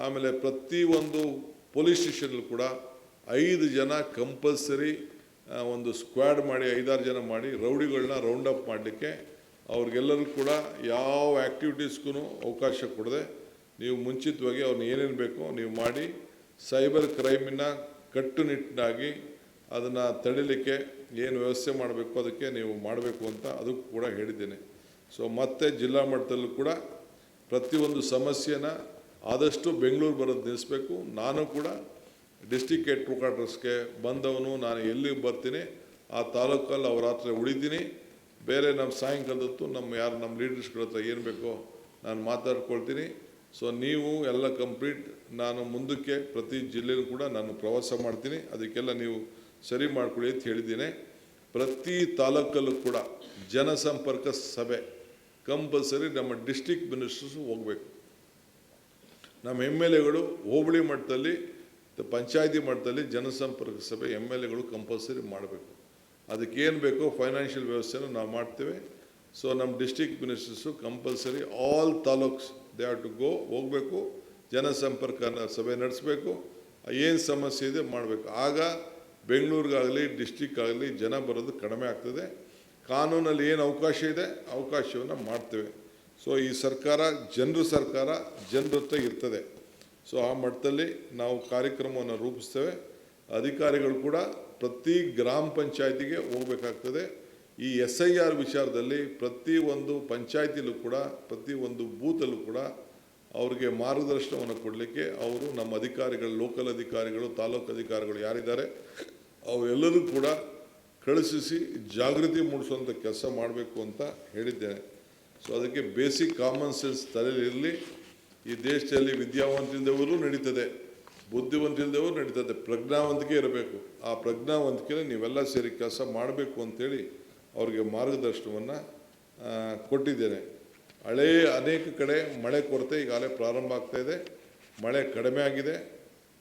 ಆಮೇಲೆ ಪ್ರತಿಯೊಂದು ಪೊಲೀಸ್ ಸ್ಟೇಷನ್ಲು ಕೂಡ 5 ಜನ ಕಂಪಲ್ಸರಿ ಒಂದು ಸ್ಕ್ವಾಡ್ ಮಾಡಿ 5-6 ಜನ ಮಾಡಿ ರೌಡಿಗಳನ್ನ ರೌಂಡ್ ಅಪ್ ಮಾಡಲಿಕ್ಕೆ ಅವ್ರಿಗೆಲ್ಲರಿಗೂ ಕೂಡ ಯಾವ ಆ್ಯಕ್ಟಿವಿಟೀಸ್ಗೂ ಅವಕಾಶ ಕೊಡದೆ ನೀವು ಮುಂಚಿತವಾಗಿ ಅವ್ರನ್ನ ಏನೇನು ಬೇಕೋ ನೀವು ಮಾಡಿ ಸೈಬರ್ ಕ್ರೈಮಿನ ಕಟ್ಟುನಿಟ್ಟಾಗಿ ಅದನ್ನು ತಡಿಲಿಕ್ಕೆ ಏನು ವ್ಯವಸ್ಥೆ ಮಾಡಬೇಕು ಅದಕ್ಕೆ ನೀವು ಮಾಡಬೇಕು ಅಂತ ಅದಕ್ಕೂ ಕೂಡ ಹೇಳಿದ್ದೇನೆ. ಸೊ ಮತ್ತೆ ಜಿಲ್ಲಾ ಮಟ್ಟದಲ್ಲೂ ಕೂಡ ಪ್ರತಿಯೊಂದು ಸಮಸ್ಯೆನ ಆದಷ್ಟು ಬೆಂಗಳೂರು ಬರೋದು ನಿಲ್ಲಿಸಬೇಕು. ನಾನು ಕೂಡ ಡಿಸ್ಟಿಕ್ ಹೆಡ್ ಕ್ವಾರ್ಟರ್ಸ್ಗೆ ಬಂದವನು ನಾನು ಎಲ್ಲಿಗೆ ಬರ್ತೀನಿ ಆ ತಾಲೂಕಲ್ಲಿ ಅವ್ರ ಹತ್ರ ಉಳಿತೀನಿ. ಬೇರೆ ನಮ್ಮ ಸಾಯಂಕಾಲದತ್ತು ನಮ್ಮ ಲೀಡರ್ಸ್ಗಳ ಹತ್ರ ಏನು ಬೇಕೋ ನಾನು ಮಾತಾಡ್ಕೊಳ್ತೀನಿ. ಸೊ ನೀವು ಎಲ್ಲ ಕಂಪ್ಲೀಟ್ ನಾನು ಮುಂದಕ್ಕೆ ಪ್ರತಿ ಜಿಲ್ಲೆಯೂ ಕೂಡ ನಾನು ಪ್ರವಾಸ ಮಾಡ್ತೀನಿ, ಅದಕ್ಕೆಲ್ಲ ನೀವು ಸರಿ ಮಾಡ್ಕೊಳ್ಳಿ ಅಂತ ಹೇಳಿದ್ದೀನಿ. ಪ್ರತಿ ತಾಲೂಕಲ್ಲೂ ಕೂಡ ಜನಸಂಪರ್ಕ ಸಭೆ ಕಂಪಲ್ಸರಿ ನಮ್ಮ ಡಿಸ್ಟಿಕ್ ಮಿನಿಸ್ಟರ್ಸು ಹೋಗಬೇಕು. ನಮ್ಮ MLAಗಳು ಹೋಬಳಿ ಮಟ್ಟದಲ್ಲಿ ಪಂಚಾಯತಿ ಮಟ್ಟದಲ್ಲಿ ಜನಸಂಪರ್ಕ ಸಭೆ MLAಗಳು ಕಂಪಲ್ಸರಿ ಮಾಡಬೇಕು. ಅದಕ್ಕೇನು ಬೇಕೋ ಫೈನಾನ್ಷಿಯಲ್ ವ್ಯವಸ್ಥೆನ ನಾವು ಮಾಡ್ತೇವೆ. ಸೊ ನಮ್ಮ district ministers compulsory all taluks they have to go, ಹೋಗಬೇಕು, ಜನಸಂಪರ್ಕ ಸಭೆ ನಡೆಸಬೇಕು, ಏನು ಸಮಸ್ಯೆ ಇದೆ ಮಾಡಬೇಕು. ಆಗ ಬೆಂಗಳೂರಿಗಾಗಲಿ ಡಿಸ್ಟಿಕ್ ಆಗಲಿ ಜನ ಬರೋದು ಕಡಿಮೆ ಆಗ್ತದೆ. ಕಾನೂನಲ್ಲಿ ಏನು ಅವಕಾಶ ಇದೆ ಅವಕಾಶವನ್ನು ಮಾಡ್ತೇವೆ. ಸೊ ಈ ಸರ್ಕಾರ ಜನರ ಹತ್ರ ಇರ್ತದೆ. ಸೊ ಆ ಮಟ್ಟದಲ್ಲಿ ನಾವು ಕಾರ್ಯಕ್ರಮವನ್ನು ರೂಪಿಸ್ತೇವೆ. ಅಧಿಕಾರಿಗಳು ಕೂಡ ಪ್ರತಿ ಗ್ರಾಮ ಪಂಚಾಯತಿಗೆ ಹೋಗಬೇಕಾಗ್ತದೆ. ಈ SIR ವಿಚಾರದಲ್ಲಿ ಪ್ರತಿಯೊಂದು ಪಂಚಾಯತಿಲೂ ಕೂಡ ಪ್ರತಿಯೊಂದು ಬೂತಲ್ಲೂ ಕೂಡ ಅವ್ರಿಗೆ ಮಾರ್ಗದರ್ಶನವನ್ನು ಕೊಡಲಿಕ್ಕೆ ಅವರು ನಮ್ಮ ಅಧಿಕಾರಿಗಳು, ಲೋಕಲ್ ಅಧಿಕಾರಿಗಳು, ತಾಲೂಕು ಅಧಿಕಾರಿಗಳು ಯಾರಿದ್ದಾರೆ ಅವೆಲ್ಲರೂ ಕೂಡ ಕಳಿಸಿ ಜಾಗೃತಿ ಮೂಡಿಸುವಂಥ ಕೆಲಸ ಮಾಡಬೇಕು ಅಂತ ಹೇಳಿದ್ದೇನೆ. ಸೊ ಅದಕ್ಕೆ ಬೇಸಿಕ್ ಕಾಮನ್ ಸೆನ್ಸ್ ತಲೆಯಲ್ಲಿರಲಿ. ಈ ದೇಶದಲ್ಲಿ ವಿದ್ಯಾವಂತಿಲ್ಲದವರು ನಡೀತದೆ, ಬುದ್ಧಿವಂತಿಲ್ಲದವರು ನಡೀತದೆ, ಪ್ರಜ್ಞಾವಂತಿಕೆ ಇರಬೇಕು. ಆ ಪ್ರಜ್ಞಾವಂತಿಕೆ ನೀವೆಲ್ಲ ಸೇರಿ ಕೆಲಸ ಮಾಡಬೇಕು ಅಂತೇಳಿ ಅವ್ರಿಗೆ ಮಾರ್ಗದರ್ಶನವನ್ನು ಕೊಟ್ಟಿದ್ದೇನೆ. ಅನೇಕ ಕಡೆ ಮಳೆ ಕೊರತೆ ಈಗಾಗಲೇ ಪ್ರಾರಂಭ ಆಗ್ತಾಯಿದೆ. ಮಳೆ ಕಡಿಮೆ ಆಗಿದೆ,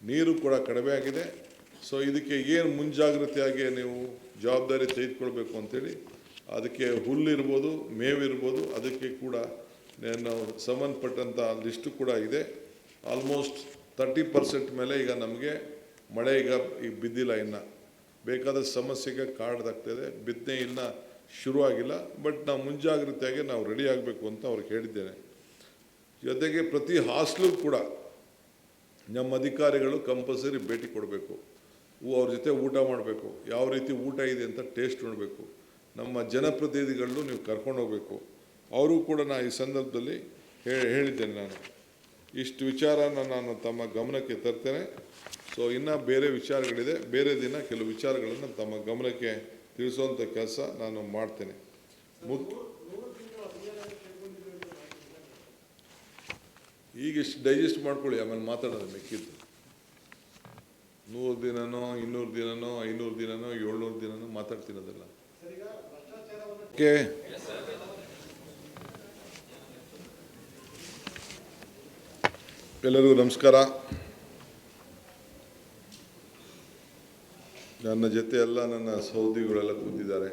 ನೀರು ಕೂಡ ಕಡಿಮೆ ಆಗಿದೆ. ಸೊ ಇದಕ್ಕೆ ಏನು ಮುಂಜಾಗ್ರತೆಯಾಗಿ ನೀವು ಜವಾಬ್ದಾರಿ ತೆಗೆದುಕೊಳ್ಬೇಕು ಅಂತೇಳಿ ಅದಕ್ಕೆ ಹುಲ್ಲಿರ್ಬೋದು, ಮೇವಿರ್ಬೋದು, ಅದಕ್ಕೆ ಕೂಡ ನಾವು ಸಂಬಂಧಪಟ್ಟಂಥ ಲಿಸ್ಟು ಕೂಡ ಇದೆ. ಆಲ್ಮೋಸ್ಟ್ 30% ಮೇಲೆ ಈಗ ನಮಗೆ ಮಳೆ ಈಗ ಬಿದ್ದಿಲ್ಲ. ಇನ್ನು ಬೇಕಾದ ಸಮಸ್ಯೆಗೆ ಕಾಡ್ದಾಗ್ತಾಯಿದೆ. ಬಿತ್ತನೆ ಇನ್ನೂ ಶುರುವಾಗಿಲ್ಲ. ಬಟ್ ನಾವು ಮುಂಜಾಗ್ರತೆಯಾಗಿ ನಾವು ರೆಡಿ ಆಗಬೇಕು ಅಂತ ಅವ್ರಿಗೆ ಹೇಳಿದ್ದೇನೆ. ಜೊತೆಗೆ ಪ್ರತಿ ಹಾಸ್ಟೆಲ್ ಕೂಡ ನಮ್ಮ ಅಧಿಕಾರಿಗಳು ಕಂಪಲ್ಸರಿ ಭೇಟಿ ಕೊಡಬೇಕು. ಅವ್ರ ಜೊತೆ ಊಟ ಮಾಡಬೇಕು, ಯಾವ ರೀತಿ ಊಟ ಇದೆ ಅಂತ ಟೇಸ್ಟ್ ನೋಡಬೇಕು. ನಮ್ಮ ಜನಪ್ರತಿನಿಧಿಗಳು ನೀವು ಕರ್ಕೊಂಡು ಹೋಗಬೇಕು. ಅವರು ಕೂಡ ನಾನು ಈ ಸಂದರ್ಭದಲ್ಲಿ ಹೇಳಿದ್ದೇನೆ. ನಾನು ಇಷ್ಟು ವಿಚಾರನ ನಾನು ತಮ್ಮ ಗಮನಕ್ಕೆ ತರ್ತೇನೆ. ಸೊ ಇನ್ನೂ ಬೇರೆ ವಿಚಾರಗಳಿದೆ, ಬೇರೆ ದಿನ ಕೆಲವು ವಿಚಾರಗಳನ್ನು ತಮ್ಮ ಗಮನಕ್ಕೆ ತಿಳಿಸುವಂಥ ಕೆಲಸ ನಾನು ಮಾಡ್ತೇನೆ. ಈಗ ಇಷ್ಟು ಡೈಜೆಸ್ಟ್ ಮಾಡ್ಕೊಳ್ಳಿ, ಆಮೇಲೆ ಮಾತಾಡೋದು ಮಿಕ್ಕಿದ್ದು. 100 ದಿನನೋ 200 ದಿನನೋ 500 ದಿನನೋ 700 ದಿನನೋ ಮಾತಾಡ್ತಿರೋದಲ್ಲ. ಓಕೆ, ಎಲ್ಲರಿಗೂ ನಮಸ್ಕಾರ. ನನ್ನ ಜೊತೆ ಎಲ್ಲ ನನ್ನ ಸಹೋದ್ಯೋಗಿಗಳೆಲ್ಲ ಕೂತಿದ್ದಾರೆ.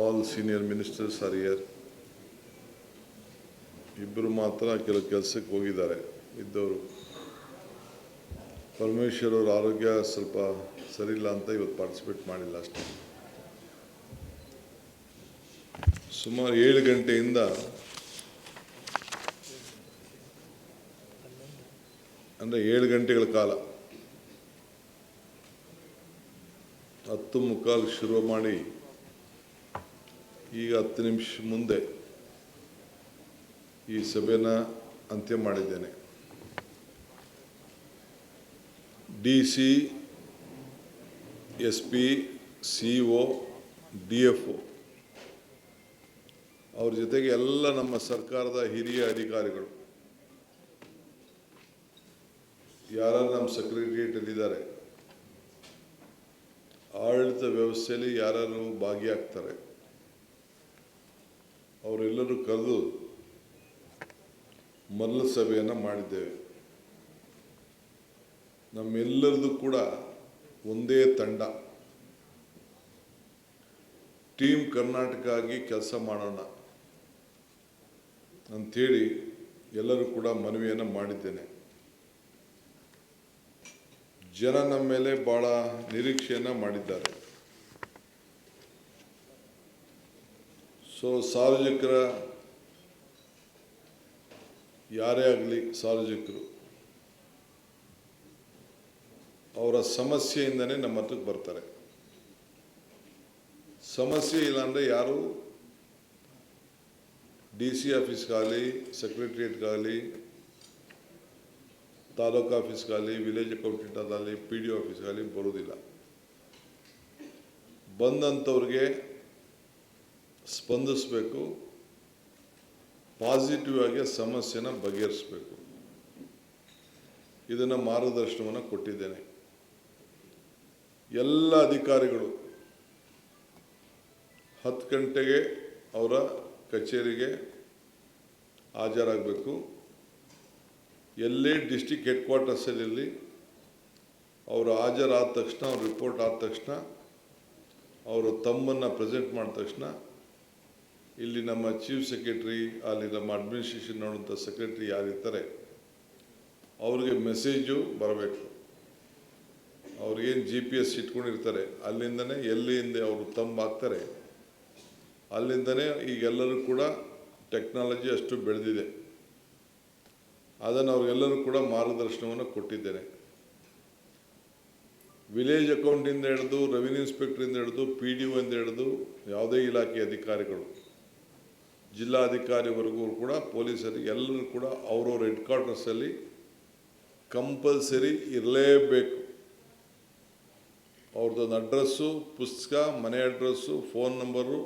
All senior ministers are here. ಇಬ್ಬರು ಮಾತ್ರ ಕೆಲವು ಕೆಲಸಕ್ಕೆ ಹೋಗಿದ್ದಾರೆ ಇದ್ದವರು. ಪರಮೇಶ್ವರ್ ಅವ್ರ ಆರೋಗ್ಯ ಸ್ವಲ್ಪ ಸರಿಯಿಲ್ಲ ಅಂತ ಇವತ್ತು ಪಾರ್ಟಿಸಿಪೇಟ್ ಮಾಡಿಲ್ಲ ಅಷ್ಟೇ. ಸುಮಾರು 7 ಗಂಟೆಯಿಂದ ಅಂದರೆ 7 ಗಂಟೆಗಳ ಕಾಲ 10:15 ಶುರು ಮಾಡಿ ಈಗ 10 ನಿಮಿಷ ಮುಂದೆ ಈ ಸಭೆನ ಅಂತ್ಯ ಮಾಡಿದ್ದೇನೆ. DC, SP, CO, DFO ಅವ್ರ ಜೊತೆಗೆ ಎಲ್ಲ ನಮ್ಮ ಸರ್ಕಾರದ ಹಿರಿಯ ಅಧಿಕಾರಿಗಳು, ಯಾರು ನಮ್ಮ ಸೆಕ್ರೆಟರಿಯೇಟಲ್ಲಿದ್ದಾರೆ, ಆಡಳಿತ ವ್ಯವಸ್ಥೆಯಲ್ಲಿ ಯಾರು ಭಾಗಿಯಾಗ್ತಾರೆ, ಅವರೆಲ್ಲರೂ ಕರೆದು ಮೊದಲ ಸಭೆಯನ್ನು ಮಾಡಿದ್ದೇವೆ. ನಮ್ಮೆಲ್ಲರದು ಕೂಡ ಒಂದೇ ತಂಡ, ಟೀಮ್ ಕರ್ನಾಟಕ ಆಗಿ ಕೆಲಸ ಮಾಡೋಣ. ಅಂಥೇಳಿ ಎಲ್ಲರೂ ಕೂಡ ಮನವಿಯನ್ನು ಮಾಡಿದ್ದೇನೆ. ಜನ ನಮ್ಮ ಮೇಲೆ ಭಾಳ ನಿರೀಕ್ಷೆಯನ್ನು ಮಾಡಿದ್ದಾರೆ. ಸೊ ಸಾರ್ವಜನಿಕರ ಯಾರೇ ಆಗಲಿ ಸಾರ್ವಜನಿಕರು ಅವರ ಸಮಸ್ಯೆಯಿಂದನೇ ನಮ್ಮ ಹತ್ರಕ್ಕೆ ಬರ್ತಾರೆ. ಸಮಸ್ಯೆ ಇಲ್ಲಾಂದರೆ ಯಾರು DC ಆಫೀಸ್ಗಾಗಲಿ, ಸೆಕ್ರೆಟ್ರಿಯೇಟ್ಗಾಗಲಿ, ತಾಲೂಕು ಆಫೀಸ್ಗಾಗಲಿ, ವಿಲೇಜ್ ಅಕೌಂಟೆಂಟ್ ಆಗಲಿ, PDO ಆಫೀಸ್ಗಾಗಲಿ ಬರೋದಿಲ್ಲ. ಬಂದಂಥವ್ರಿಗೆ ಸ್ಪಂದಿಸಬೇಕು, ಪಾಸಿಟಿವ್ ಆಗಿ ಸಮಸ್ಯೆನ ಬಗೆಹರಿಸಬೇಕು. ಇದನ್ನು ಮಾರ್ಗದರ್ಶನವನ್ನು ಕೊಟ್ಟಿದ್ದೇನೆ. ಎಲ್ಲ ಅಧಿಕಾರಿಗಳು 10 ಗಂಟೆಗೆ ಅವರ ಕಚೇರಿಗೆ ಹಾಜರಾಗಬೇಕು. ಎಲ್ಲೇ ಡಿಸ್ಟಿಕ್ ಹೆಡ್ ಕ್ವಾರ್ಟರ್ಸಲ್ಲಿ ಅವರು ಹಾಜರಾದ ತಕ್ಷಣ, ಅವ್ರ ರಿಪೋರ್ಟ್ ಆದ ತಕ್ಷಣ, ಅವರು ತಮ್ಮನ್ನು ಪ್ರೆಸೆಂಟ್ ಮಾಡಿದ ತಕ್ಷಣ ಇಲ್ಲಿ ನಮ್ಮ ಚೀಫ್ ಸೆಕ್ರೆಟ್ರಿ, ಅಲ್ಲಿ ನಮ್ಮ ಅಡ್ಮಿನಿಸ್ಟ್ರೇಷನ್ ನೋಡುವಂಥ ಸೆಕ್ರೆಟ್ರಿ ಯಾರಿರ್ತಾರೆ ಅವ್ರಿಗೆ ಮೆಸೇಜು ಬರಬೇಕು. ಅವ್ರಿಗೇನು GPS ಇಟ್ಕೊಂಡಿರ್ತಾರೆ ಅಲ್ಲಿಂದನೇ ಎಲ್ಲಿಂದ ಅವರು ತಮ್ಮ ಹಾಕ್ತಾರೆ, ಅಲ್ಲಿಂದನೇ ಈಗೆಲ್ಲರೂ ಕೂಡ ಟೆಕ್ನಾಲಜಿ ಅಷ್ಟು ಬೆಳೆದಿದೆ. ಅದನ್ನು ಅವ್ರಿಗೆಲ್ಲರೂ ಕೂಡ ಮಾರ್ಗದರ್ಶನವನ್ನು ಕೊಟ್ಟಿದ್ದೇನೆ. ವಿಲೇಜ್ ಅಕೌಂಟಿಂದ ಹಿಡಿದು, ರೆವಿನ್ಯೂ ಇನ್ಸ್ಪೆಕ್ಟ್ರಿಂದ ಹಿಡಿದು, PDO ಇಂದ ಹಿಡಿದು ಯಾವುದೇ ಇಲಾಖೆ ಅಧಿಕಾರಿಗಳು, ಜಿಲ್ಲಾಧಿಕಾರಿವರೆಗೂ ಕೂಡ ಪೊಲೀಸರಿಗೆ ಎಲ್ಲರೂ ಕೂಡ ಅವರವ್ರ ಹೆಡ್ ಕ್ವಾರ್ಟರ್ಸಲ್ಲಿ ಕಂಪಲ್ಸರಿ ಇರಲೇಬೇಕು. ಅವ್ರದ್ದೊಂದು ಅಡ್ರೆಸ್ಸು, ಪುಸ್ತಕ, ಮನೆ ಅಡ್ರೆಸ್ಸು, ಫೋನ್ ನಂಬರು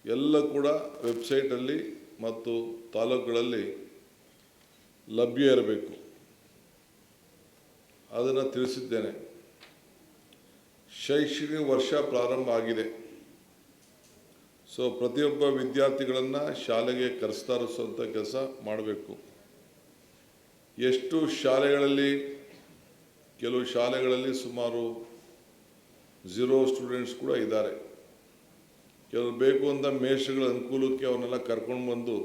ಎಲ್ಲ ಕೂಡ ವೆಬ್ಸೈಟಲ್ಲಿ ಮತ್ತು ತಾಲೂಕುಗಳಲ್ಲಿ ಲಭ್ಯ ಇರಬೇಕು. ಅದನ್ನು ತಿಳಿಸಿದ್ದೇನೆ. ಶೈಕ್ಷಣಿಕ ವರ್ಷ ಪ್ರಾರಂಭ ಆಗಿದೆ. ಸೊ ಪ್ರತಿಯೊಬ್ಬ ವಿದ್ಯಾರ್ಥಿಗಳನ್ನು ಶಾಲೆಗೆ ಕರೆಸ್ತಾರಿಸುವಂಥ ಕೆಲಸ ಮಾಡಬೇಕು. ಎಷ್ಟು ಶಾಲೆಗಳಲ್ಲಿ, ಕೆಲವು ಶಾಲೆಗಳಲ್ಲಿ ಸುಮಾರು 0 ಸ್ಟೂಡೆಂಟ್ಸ್ ಕೂಡ ಇದ್ದಾರೆ. ಕೆಲವರು ಬೇಕು ಅಂತ ಮೇಷ್ಟ್ರುಗಳ ಅನುಕೂಲಕ್ಕೆ ಅವನ್ನೆಲ್ಲ ಕರ್ಕೊಂಡು ಬಂದು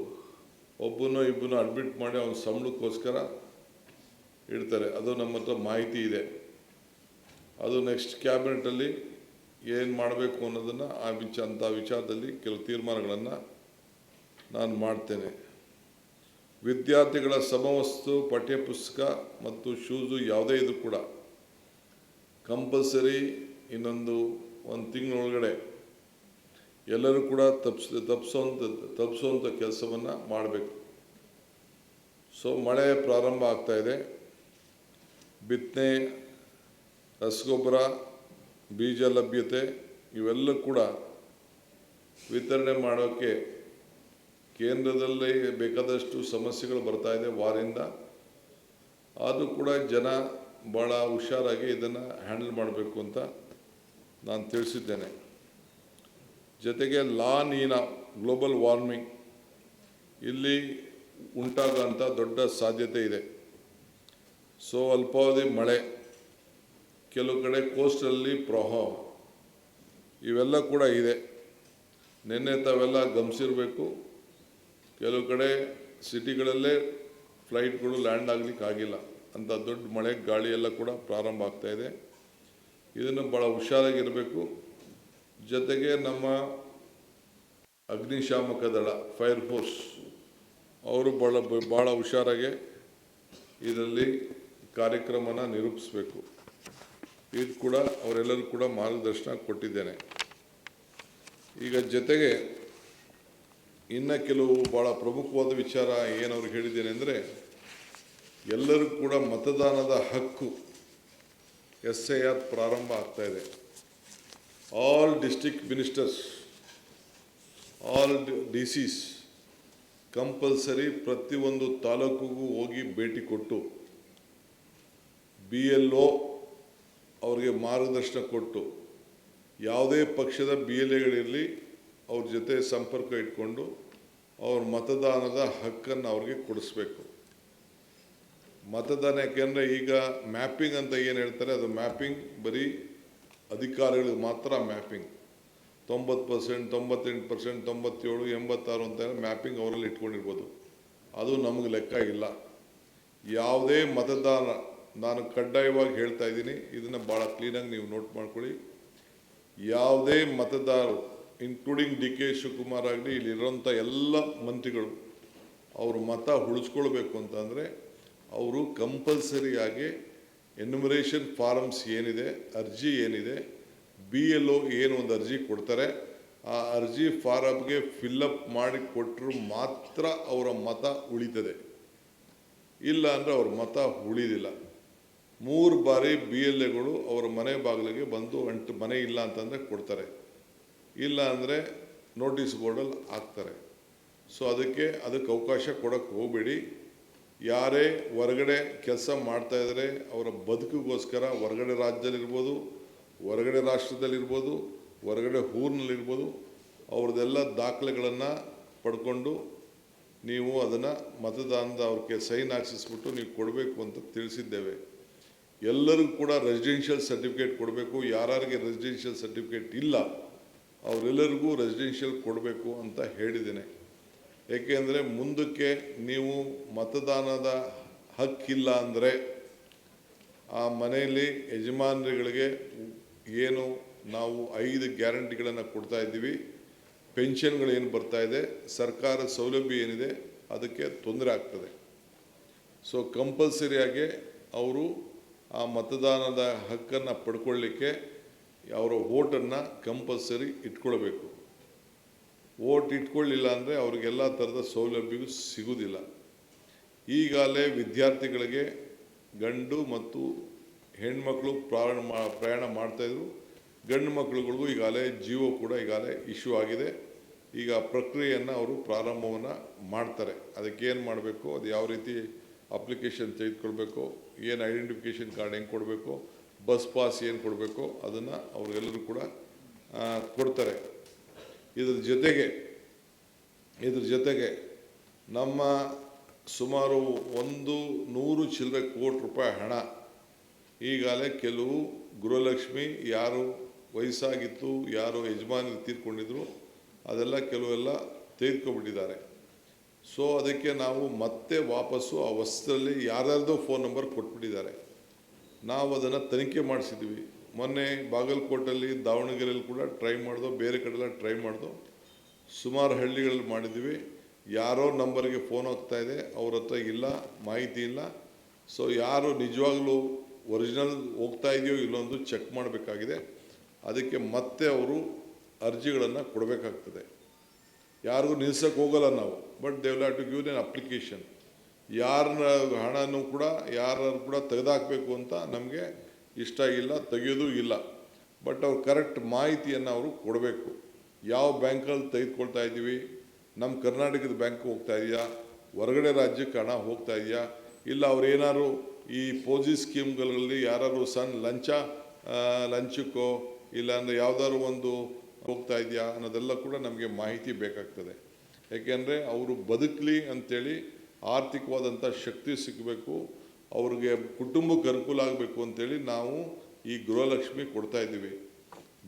ಒಬ್ಬನೋ ಇಬ್ಬನೋ ಅಡ್ಮಿಟ್ ಮಾಡಿ ಅವನ ಸಂಬಳಕ್ಕೋಸ್ಕರ ಇಡ್ತಾರೆ. ಅದು ನಮ್ಮ ಹತ್ರ ಮಾಹಿತಿ ಇದೆ. ಅದು ನೆಕ್ಸ್ಟ್ ಕ್ಯಾಬಿನೆಟಲ್ಲಿ ಏನು ಮಾಡಬೇಕು ಅನ್ನೋದನ್ನು ಅಂಥ ವಿಚಾರದಲ್ಲಿ ಕೆಲವು ತೀರ್ಮಾನಗಳನ್ನು ನಾನು ಮಾಡ್ತೇನೆ. ವಿದ್ಯಾರ್ಥಿಗಳ ಸಮವಸ್ತು, ಪಠ್ಯಪುಸ್ತಕ ಮತ್ತು ಶೂಸು ಯಾವುದೇ ಇದು ಕೂಡ ಕಂಪಲ್ಸರಿ ಒಂದು ತಿಂಗಳೊಳಗಡೆ ಎಲ್ಲರೂ ಕೂಡ ತಪ್ಪಿಸೋಂಥ ಕೆಲಸವನ್ನು ಮಾಡಬೇಕು. ಸೊ ಮಳೆ ಪ್ರಾರಂಭ ಆಗ್ತಾಯಿದೆ. ಬಿತ್ತನೆ, ರಸಗೊಬ್ಬರ, ಬೀಜ ಲಭ್ಯತೆ ಇವೆಲ್ಲ ಕೂಡ ವಿತರಣೆ ಮಾಡೋಕ್ಕೆ ಕೇಂದ್ರದಲ್ಲಿ ಬೇಕಾದಷ್ಟು ಸಮಸ್ಯೆಗಳು ಬರ್ತಾಯಿದೆ ವಾರಿಂದ. ಆದರೂ ಕೂಡ ಜನ ಭಾಳ ಹುಷಾರಾಗಿ ಇದನ್ನು ಹ್ಯಾಂಡಲ್ ಮಾಡಬೇಕು ಅಂತ ನಾನು ತಿಳಿಸಿದ್ದೇನೆ. ಜೊತೆಗೆ ಲಾನೀನಾ ಗ್ಲೋಬಲ್ ವಾರ್ಮಿಂಗ್ ಇಲ್ಲಿ ಉಂಟಾಗೋಂಥ ದೊಡ್ಡ ಸಾಧ್ಯತೆ ಇದೆ. ಸೊ ಅಲ್ಪಾವಧಿ ಮಳೆ, ಕೆಲವು ಕಡೆ ಕೋಸ್ಟಲ್ಲಿ ಪ್ರವಾಹ ಇವೆಲ್ಲ ಕೂಡ ಇದೆ. ನಿನ್ನೆ ತಾವೆಲ್ಲ ಗಮನಿಸಿರಬೇಕು, ಕೆಲವು ಕಡೆ ಸಿಟಿಗಳಲ್ಲೇ ಫ್ಲೈಟ್ಗಳು ಲ್ಯಾಂಡ್ ಆಗಲಿಕ್ಕೆ ಆಗಿಲ್ಲ. ಅಂಥ ದೊಡ್ಡ ಮಳೆ, ಗಾಳಿ ಎಲ್ಲ ಕೂಡ ಪ್ರಾರಂಭ ಆಗ್ತಾಯಿದೆ. ಇದನ್ನು ಭಾಳ ಹುಷಾರಾಗಿರಬೇಕು. ಜೊತೆಗೆ ನಮ್ಮ ಅಗ್ನಿಶಾಮಕ ದಳ, ಫೈರ್ ಫೋರ್ಸ್ ಅವರು ಭಾಳ ಹುಷಾರಾಗಿ ಇದರಲ್ಲಿ ಕಾರ್ಯಕ್ರಮನ ನಿರೂಪಿಸಬೇಕು. ಇದು ಕೂಡ ಅವರೆಲ್ಲರೂ ಕೂಡ ಮಾರ್ಗದರ್ಶನ ಕೊಟ್ಟಿದ್ದೇನೆ. ಈಗ ಜೊತೆಗೆ ಇನ್ನು ಕೆಲವು ಭಾಳ ಪ್ರಮುಖವಾದ ವಿಚಾರ ಏನು ಅವ್ರಿಗೆ ಹೇಳಿದ್ದೇನೆ ಅಂದರೆ, ಎಲ್ಲರೂ ಕೂಡ ಮತದಾನದ ಹಕ್ಕು SIR ಪ್ರಾರಂಭ ಆಗ್ತಾಯಿದೆ. All district ministers, all DCs compulsory ಪ್ರತಿಯೊಂದು ತಾಲೂಕಿಗೂ ಹೋಗಿ ಭೇಟಿ ಕೊಟ್ಟು BLO ಅವ್ರಿಗೆ ಮಾರ್ಗದರ್ಶನ ಕೊಟ್ಟು, ಯಾವುದೇ ಪಕ್ಷದ BLAಗಳಿರಲಿ ಅವ್ರ ಜೊತೆ ಸಂಪರ್ಕ ಇಟ್ಕೊಂಡು ಅವ್ರ ಮತದಾನದ ಹಕ್ಕನ್ನು ಅವ್ರಿಗೆ ಕೊಡಿಸ್ಬೇಕು. ಮತದಾನ ಯಾಕೆಂದರೆ ಈಗ ಮ್ಯಾಪಿಂಗ್ ಅಂತ ಏನು ಹೇಳ್ತಾರೆ, ಅದು ಮ್ಯಾಪಿಂಗ್ ಬರೀ ಅಧಿಕಾರಿಗಳಿಗೆ ಮಾತ್ರ ಮ್ಯಾಪಿಂಗ್. 90%, 98%, 97, 86 ಅಂತ ಮ್ಯಾಪಿಂಗ್ ಅವರಲ್ಲಿ ಇಟ್ಕೊಂಡಿರ್ಬೋದು. ಅದು ನಮಗೆ ಲೆಕ್ಕ ಇಲ್ಲ. ಯಾವುದೇ ಮತದಾನ, ನಾನು ಕಡ್ಡಾಯವಾಗಿ ಹೇಳ್ತಾ ಇದ್ದೀನಿ, ಇದನ್ನು ಭಾಳ ಕ್ಲೀನಾಗಿ ನೀವು ನೋಟ್ ಮಾಡ್ಕೊಳ್ಳಿ. ಯಾವುದೇ ಮತದಾರರು ಇನ್ಕ್ಲೂಡಿಂಗ್ ಡಿ ಕೆ ಶಿವಕುಮಾರ್ ಆಗಲಿ, ಇಲ್ಲಿರೋಂಥ ಎಲ್ಲ ಮಂತ್ರಿಗಳು ಅವರು ಮತ ಉಳಿಸ್ಕೊಳ್ಬೇಕು ಅಂತಂದರೆ ಅವರು ಕಂಪಲ್ಸರಿಯಾಗಿ ಎನ್ಯುಮರೇಷನ್ ಫಾರಮ್ಸ್ ಏನಿದೆ, ಅರ್ಜಿ ಏನಿದೆ, BLO ಏನು ಒಂದು ಅರ್ಜಿ ಕೊಡ್ತಾರೆ, ಆ ಅರ್ಜಿ ಫಾರಮ್ಗೆ ಫಿಲ್ಲಪ್ ಮಾಡಿ ಕೊಟ್ಟರು ಮಾತ್ರ ಅವರ ಮತ ಉಳಿತದೆ. ಇಲ್ಲ ಅಂದರೆ ಅವ್ರ ಮತ ಉಳಿದಿಲ್ಲ. 3 ಬಾರಿ BLAಗಳು ಅವರ ಮನೆ ಬಾಗಿಲಿಗೆ ಬಂದು ಮನೆ ಇಲ್ಲ ಅಂತಂದರೆ ಕೊಡ್ತಾರೆ, ಇಲ್ಲ ಅಂದರೆ ನೋಟಿಸ್ ಬೋರ್ಡಲ್ಲಿ ಹಾಕ್ತಾರೆ. ಸೊ ಅದಕ್ಕೆ ಅವಕಾಶ ಕೊಡೋಕ್ಕೆ ಹೋಗಬೇಡಿ. ಯಾರೇ ಹೊರಗಡೆ ಕೆಲಸ ಮಾಡ್ತಾಯಿದ್ದಾರೆ ಅವರ ಬದುಕಿಗೋಸ್ಕರ ಹೊರಗಡೆ ರಾಜ್ಯದಲ್ಲಿರ್ಬೋದು, ಹೊರಗಡೆ ರಾಷ್ಟ್ರದಲ್ಲಿರ್ಬೋದು, ಹೊರಗಡೆ ಊರಿನಲ್ಲಿರ್ಬೋದು, ಅವ್ರದ್ದೆಲ್ಲ ದಾಖಲೆಗಳನ್ನು ಪಡ್ಕೊಂಡು ನೀವು ಅದನ್ನು ಮತದಾನದ ಅವ್ರಿಗೆ ಸೈನ್ ಹಾಕ್ಸಿಸ್ಬಿಟ್ಟು ನೀವು ಕೊಡಬೇಕು ಅಂತ ತಿಳಿಸಿದ್ದೇವೆ. ಎಲ್ಲರಿಗೂ ಕೂಡ ರೆಸಿಡೆನ್ಷಿಯಲ್ ಸರ್ಟಿಫಿಕೇಟ್ ಕೊಡಬೇಕು. ಯಾರಿಗೆ ರೆಸಿಡೆನ್ಷಿಯಲ್ ಸರ್ಟಿಫಿಕೇಟ್ ಇಲ್ಲ ಅವರೆಲ್ಲರಿಗೂ ರೆಸಿಡೆನ್ಷಿಯಲ್ ಕೊಡಬೇಕು ಅಂತ ಹೇಳಿದ್ದೇನೆ. ಏಕೆಂದರೆ ಮುಂದಕ್ಕೆ ನೀವು ಮತದಾನದ ಹಕ್ಕಿಲ್ಲ ಅಂದರೆ ಆ ಮನೆಯಲ್ಲಿ ಯಜಮಾನರುಗಳಿಗೆ ಏನು ನಾವು 5 ಗ್ಯಾರಂಟಿಗಳನ್ನು ಕೊಡ್ತಾ ಇದ್ದೀವಿ, ಪೆನ್ಷನ್ಗಳು ಏನು ಬರ್ತಾ ಇದೆ, ಸರ್ಕಾರ ಸೌಲಭ್ಯ ಏನಿದೆ, ಅದಕ್ಕೆ ತೊಂದರೆ ಆಗ್ತದೆ. ಸೊ ಕಂಪಲ್ಸರಿಯಾಗಿ ಅವರು ಆ ಮತದಾನದ ಹಕ್ಕನ್ನು ಪಡ್ಕೊಳ್ಳಿಕ್ಕೆ ಅವರ ವೋಟನ್ನು ಕಂಪಲ್ಸರಿ ಇಟ್ಕೊಳ್ಬೇಕು. ವೋಟ್ ಇಟ್ಕೊಳ್ಳಿಲ್ಲ ಅಂದರೆ ಅವ್ರಿಗೆಲ್ಲ ಥರದ ಸೌಲಭ್ಯವೂ ಸಿಗೋದಿಲ್ಲ. ಈಗಾಗಲೇ ವಿದ್ಯಾರ್ಥಿಗಳಿಗೆ ಗಂಡು ಮತ್ತು ಹೆಣ್ಮಕ್ಳು ಪ್ರಯಾಣ ಮಾಡ್ತಾಯಿದ್ರು. ಗಂಡು ಮಕ್ಕಳುಗಳಿಗೂ ಈಗಾಗಲೇ ಜಿಯೋ ಕೂಡ ಈಗಾಗಲೇ ಇಶ್ಯೂ ಆಗಿದೆ. ಈಗ ಪ್ರಕ್ರಿಯೆಯನ್ನು ಅವರು ಪ್ರಾರಂಭವನ್ನು ಮಾಡ್ತಾರೆ. ಅದಕ್ಕೇನು ಮಾಡಬೇಕು, ಅದು ಯಾವ ರೀತಿ ಅಪ್ಲಿಕೇಶನ್ ತೆಗೆದುಕೊಳ್ಬೇಕು, ಏನು ಐಡೆಂಟಿಫಿಕೇಷನ್ ಕಾರ್ಡ್ ಹೆಂಗೆ ಕೊಡಬೇಕು, ಬಸ್ ಪಾಸ್ ಏನು ಕೊಡಬೇಕು, ಅದನ್ನು ಅವ್ರಿಗೆಲ್ಲರೂ ಕೂಡ ಕೊಡ್ತಾರೆ. ಇದ್ರ ಜೊತೆಗೆ ನಮ್ಮ ಸುಮಾರು 100 ಚಿಲ್ಲರೆ ಕೋಟಿ ರೂಪಾಯಿ ಹಣ ಈಗಾಗಲೇ ಕೆಲವು ಗೃಹಲಕ್ಷ್ಮಿ ಯಾರು ವಯಸ್ಸಾಗಿತ್ತು, ಯಾರು ಯಜಮಾನರು ತೀರ್ಕೊಂಡಿದ್ರು, ಅದೆಲ್ಲ ಕೆಲವೆಲ್ಲ ತೆಗೆದುಕೊಬಿಟ್ಟಿದ್ದಾರೆ. ಸೊ ಅದಕ್ಕೆ ನಾವು ಮತ್ತೆ ವಾಪಸ್ಸು ಆ ವಸ್ತುದಲ್ಲಿ ಯಾರ್ಯಾರ್ದೋ ಫೋನ್ ನಂಬರ್ ಕೊಟ್ಬಿಟ್ಟಿದ್ದಾರೆ. ನಾವು ಅದನ್ನು ತನಿಖೆ ಮಾಡಿಸಿದ್ವಿ. ಮೊನ್ನೆ ಬಾಗಲಕೋಟಲ್ಲಿ, ದಾವಣಗೆರೆಯಲ್ಲಿ ಕೂಡ ಟ್ರೈ ಮಾಡ್ದೋ, ಬೇರೆ ಕಡೆಲ್ಲ ಟ್ರೈ ಮಾಡ್ದೋ, ಸುಮಾರು ಹಳ್ಳಿಗಳಲ್ಲಿ ಮಾಡಿದ್ವಿ. ಯಾರೋ ನಂಬರ್ಗೆ ಫೋನ್ ಹೋಗ್ತಾ ಇದೆ, ಅವ್ರ ಹತ್ರ ಇಲ್ಲ, ಮಾಹಿತಿ ಇಲ್ಲ. ಸೊ ಯಾರು ನಿಜವಾಗ್ಲೂ ಒರಿಜಿನಲ್ ಹೋಗ್ತಾ ಇದೆಯೋ ಇಲ್ಲೊಂದು ಚೆಕ್ ಮಾಡಬೇಕಾಗಿದೆ. ಅದಕ್ಕೆ ಮತ್ತೆ ಅವರು ಅರ್ಜಿಗಳನ್ನು ಕೊಡಬೇಕಾಗ್ತದೆ. ಯಾರಿಗೂ ನಿಲ್ಸಕ್ಕೆ ಹೋಗಲ್ಲ ನಾವು, but they will have to give an application. ಯಾರನ್ನ ಹಣನೂ ಕೂಡ ಯಾರು ಕೂಡ ತೆಗೆದಾಕಬೇಕು ಅಂತ ನಮಗೆ ಇಷ್ಟ ಇಲ್ಲ, ತೆಗೆಯೋದು ಇಲ್ಲ. ಬಟ್ ಅವ್ರು ಕರೆಕ್ಟ್ ಮಾಹಿತಿಯನ್ನು ಅವರು ಕೊಡಬೇಕು. ಯಾವ ಬ್ಯಾಂಕಲ್ಲಿ ತೆಗೆದುಕೊಳ್ತಾ ಇದ್ದೀವಿ, ನಮ್ಮ ಕರ್ನಾಟಕದ ಬ್ಯಾಂಕ್ ಹೋಗ್ತಾ ಇದೆಯಾ, ಹೊರಗಡೆ ರಾಜ್ಯಕ್ಕೆ ಹಣ ಹೋಗ್ತಾ ಇದೆಯಾ, ಇಲ್ಲ ಅವ್ರೇನಾದ್ರು ಈ ಪೋಜಿ ಸ್ಕೀಮ್ಗಳಲ್ಲಿ ಯಾರು ಸಣ್ಣ ಲಂಚಕ್ಕೋ ಇಲ್ಲಾಂದರೆ ಯಾವುದಾದ್ರು ಒಂದು ಹೋಗ್ತಾ ಇದೆಯಾ ಅನ್ನೋದೆಲ್ಲ ಕೂಡ ನಮಗೆ ಮಾಹಿತಿ ಬೇಕಾಗ್ತದೆ. ಏಕೆಂದರೆ ಅವರು ಬದುಕಲಿ ಅಂಥೇಳಿ ಆರ್ಥಿಕವಾದಂಥ ಶಕ್ತಿ ಸಿಗಬೇಕು, ಅವ್ರಿಗೆ ಕುಟುಂಬಕ್ಕೆ ಅನುಕೂಲ ಆಗಬೇಕು ಅಂಥೇಳಿ ನಾವು ಈ ಗೃಹಲಕ್ಷ್ಮಿ ಕೊಡ್ತಾ ಇದ್ದೀವಿ.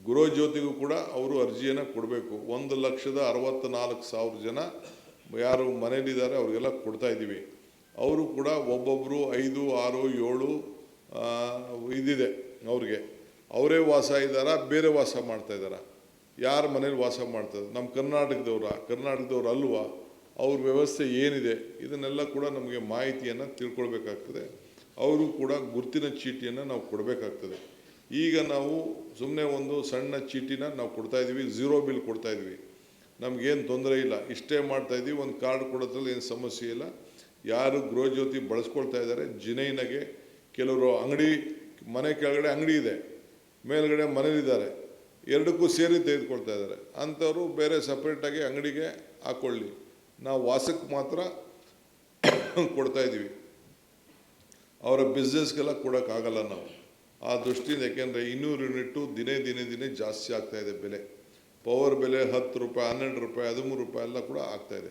ಗೃಹ ಜ್ಯೋತಿಗೂ ಕೂಡ ಅವರು ಅರ್ಜಿಯನ್ನು ಕೊಡಬೇಕು. 1,64,000 ಜನ ಯಾರು ಮನೇಲಿದ್ದಾರೆ ಅವ್ರಿಗೆಲ್ಲ ಕೊಡ್ತಾ ಇದ್ದೀವಿ. ಅವರು ಕೂಡ ಒಬ್ಬೊಬ್ಬರು 5, 6, 7 ಇದಿದೆ ಅವ್ರಿಗೆ. ಅವರೇ ವಾಸ ಇದ್ದಾರಾ, ಬೇರೆ ವಾಸ ಮಾಡ್ತಾ ಇದ್ದಾರಾ, ಯಾರ ಮನೇಲಿ ವಾಸ ಮಾಡ್ತಾರೆ, ನಮ್ಮ ಕರ್ನಾಟಕದವ್ರು ಅಲ್ವಾ, ಅವ್ರ ವ್ಯವಸ್ಥೆ ಏನಿದೆ, ಇದನ್ನೆಲ್ಲ ಕೂಡ ನಮಗೆ ಮಾಹಿತಿಯನ್ನು ತಿಳ್ಕೊಳ್ಬೇಕಾಗ್ತದೆ. ಅವರು ಕೂಡ ಗುರುತಿನ ಚೀಟಿಯನ್ನು ನಾವು ಕೊಡಬೇಕಾಗ್ತದೆ. ಈಗ ನಾವು ಸುಮ್ಮನೆ ಒಂದು ಸಣ್ಣ ಚೀಟಿನ ನಾವು ಕೊಡ್ತಾಯಿದ್ದೀವಿ, 0 ಬಿಲ್ ಕೊಡ್ತಾಯಿದ್ವಿ, ನಮಗೇನು ತೊಂದರೆ ಇಲ್ಲ, ಇಷ್ಟೇ ಮಾಡ್ತಾಯಿದ್ದೀವಿ. ಒಂದು ಕಾರ್ಡ್ ಕೊಡೋದ್ರಲ್ಲಿ ಏನು ಸಮಸ್ಯೆ ಇಲ್ಲ. ಯಾರು ಗೃಹ ಜ್ಯೋತಿ ಬಳಸ್ಕೊಳ್ತಾ ಇದ್ದಾರೆ, ಜಿನೈನಾಗೆ ಕೆಲವರು ಅಂಗಡಿ, ಮನೆ ಕೆಳಗಡೆ ಅಂಗಡಿ ಇದೆ, ಮೇಲ್ಗಡೆ ಮನೇಲಿದ್ದಾರೆ, ಎರಡಕ್ಕೂ ಸೇರಿ ತೆಗೆದುಕೊಳ್ತಾ ಇದ್ದಾರೆ, ಅಂಥವರು ಬೇರೆ ಸಪ್ರೇಟಾಗಿ ಅಂಗಡಿಗೆ ಹಾಕ್ಕೊಳ್ಳಿ. ನಾವು ವಾಸಕ್ಕೆ ಮಾತ್ರ ಕೊಡ್ತಾಯಿದ್ದೀವಿ, ಅವರ ಬಿಸ್ನೆಸ್ಗೆಲ್ಲ ಕೊಡೋಕ್ಕಾಗಲ್ಲ ನಾವು. ಆ ದೃಷ್ಟಿಯಿಂದ, ಯಾಕೆಂದರೆ 200 ಯೂನಿಟ್ಟು ದಿನೇ ಜಾಸ್ತಿ ಆಗ್ತಾಯಿದೆ ಬೆಲೆ. ಪವರ್ ಬೆಲೆ 10 ರೂಪಾಯಿ, 12 ರೂಪಾಯಿ, 13 ರೂಪಾಯಿ ಎಲ್ಲ ಕೂಡ ಆಗ್ತಾಯಿದೆ.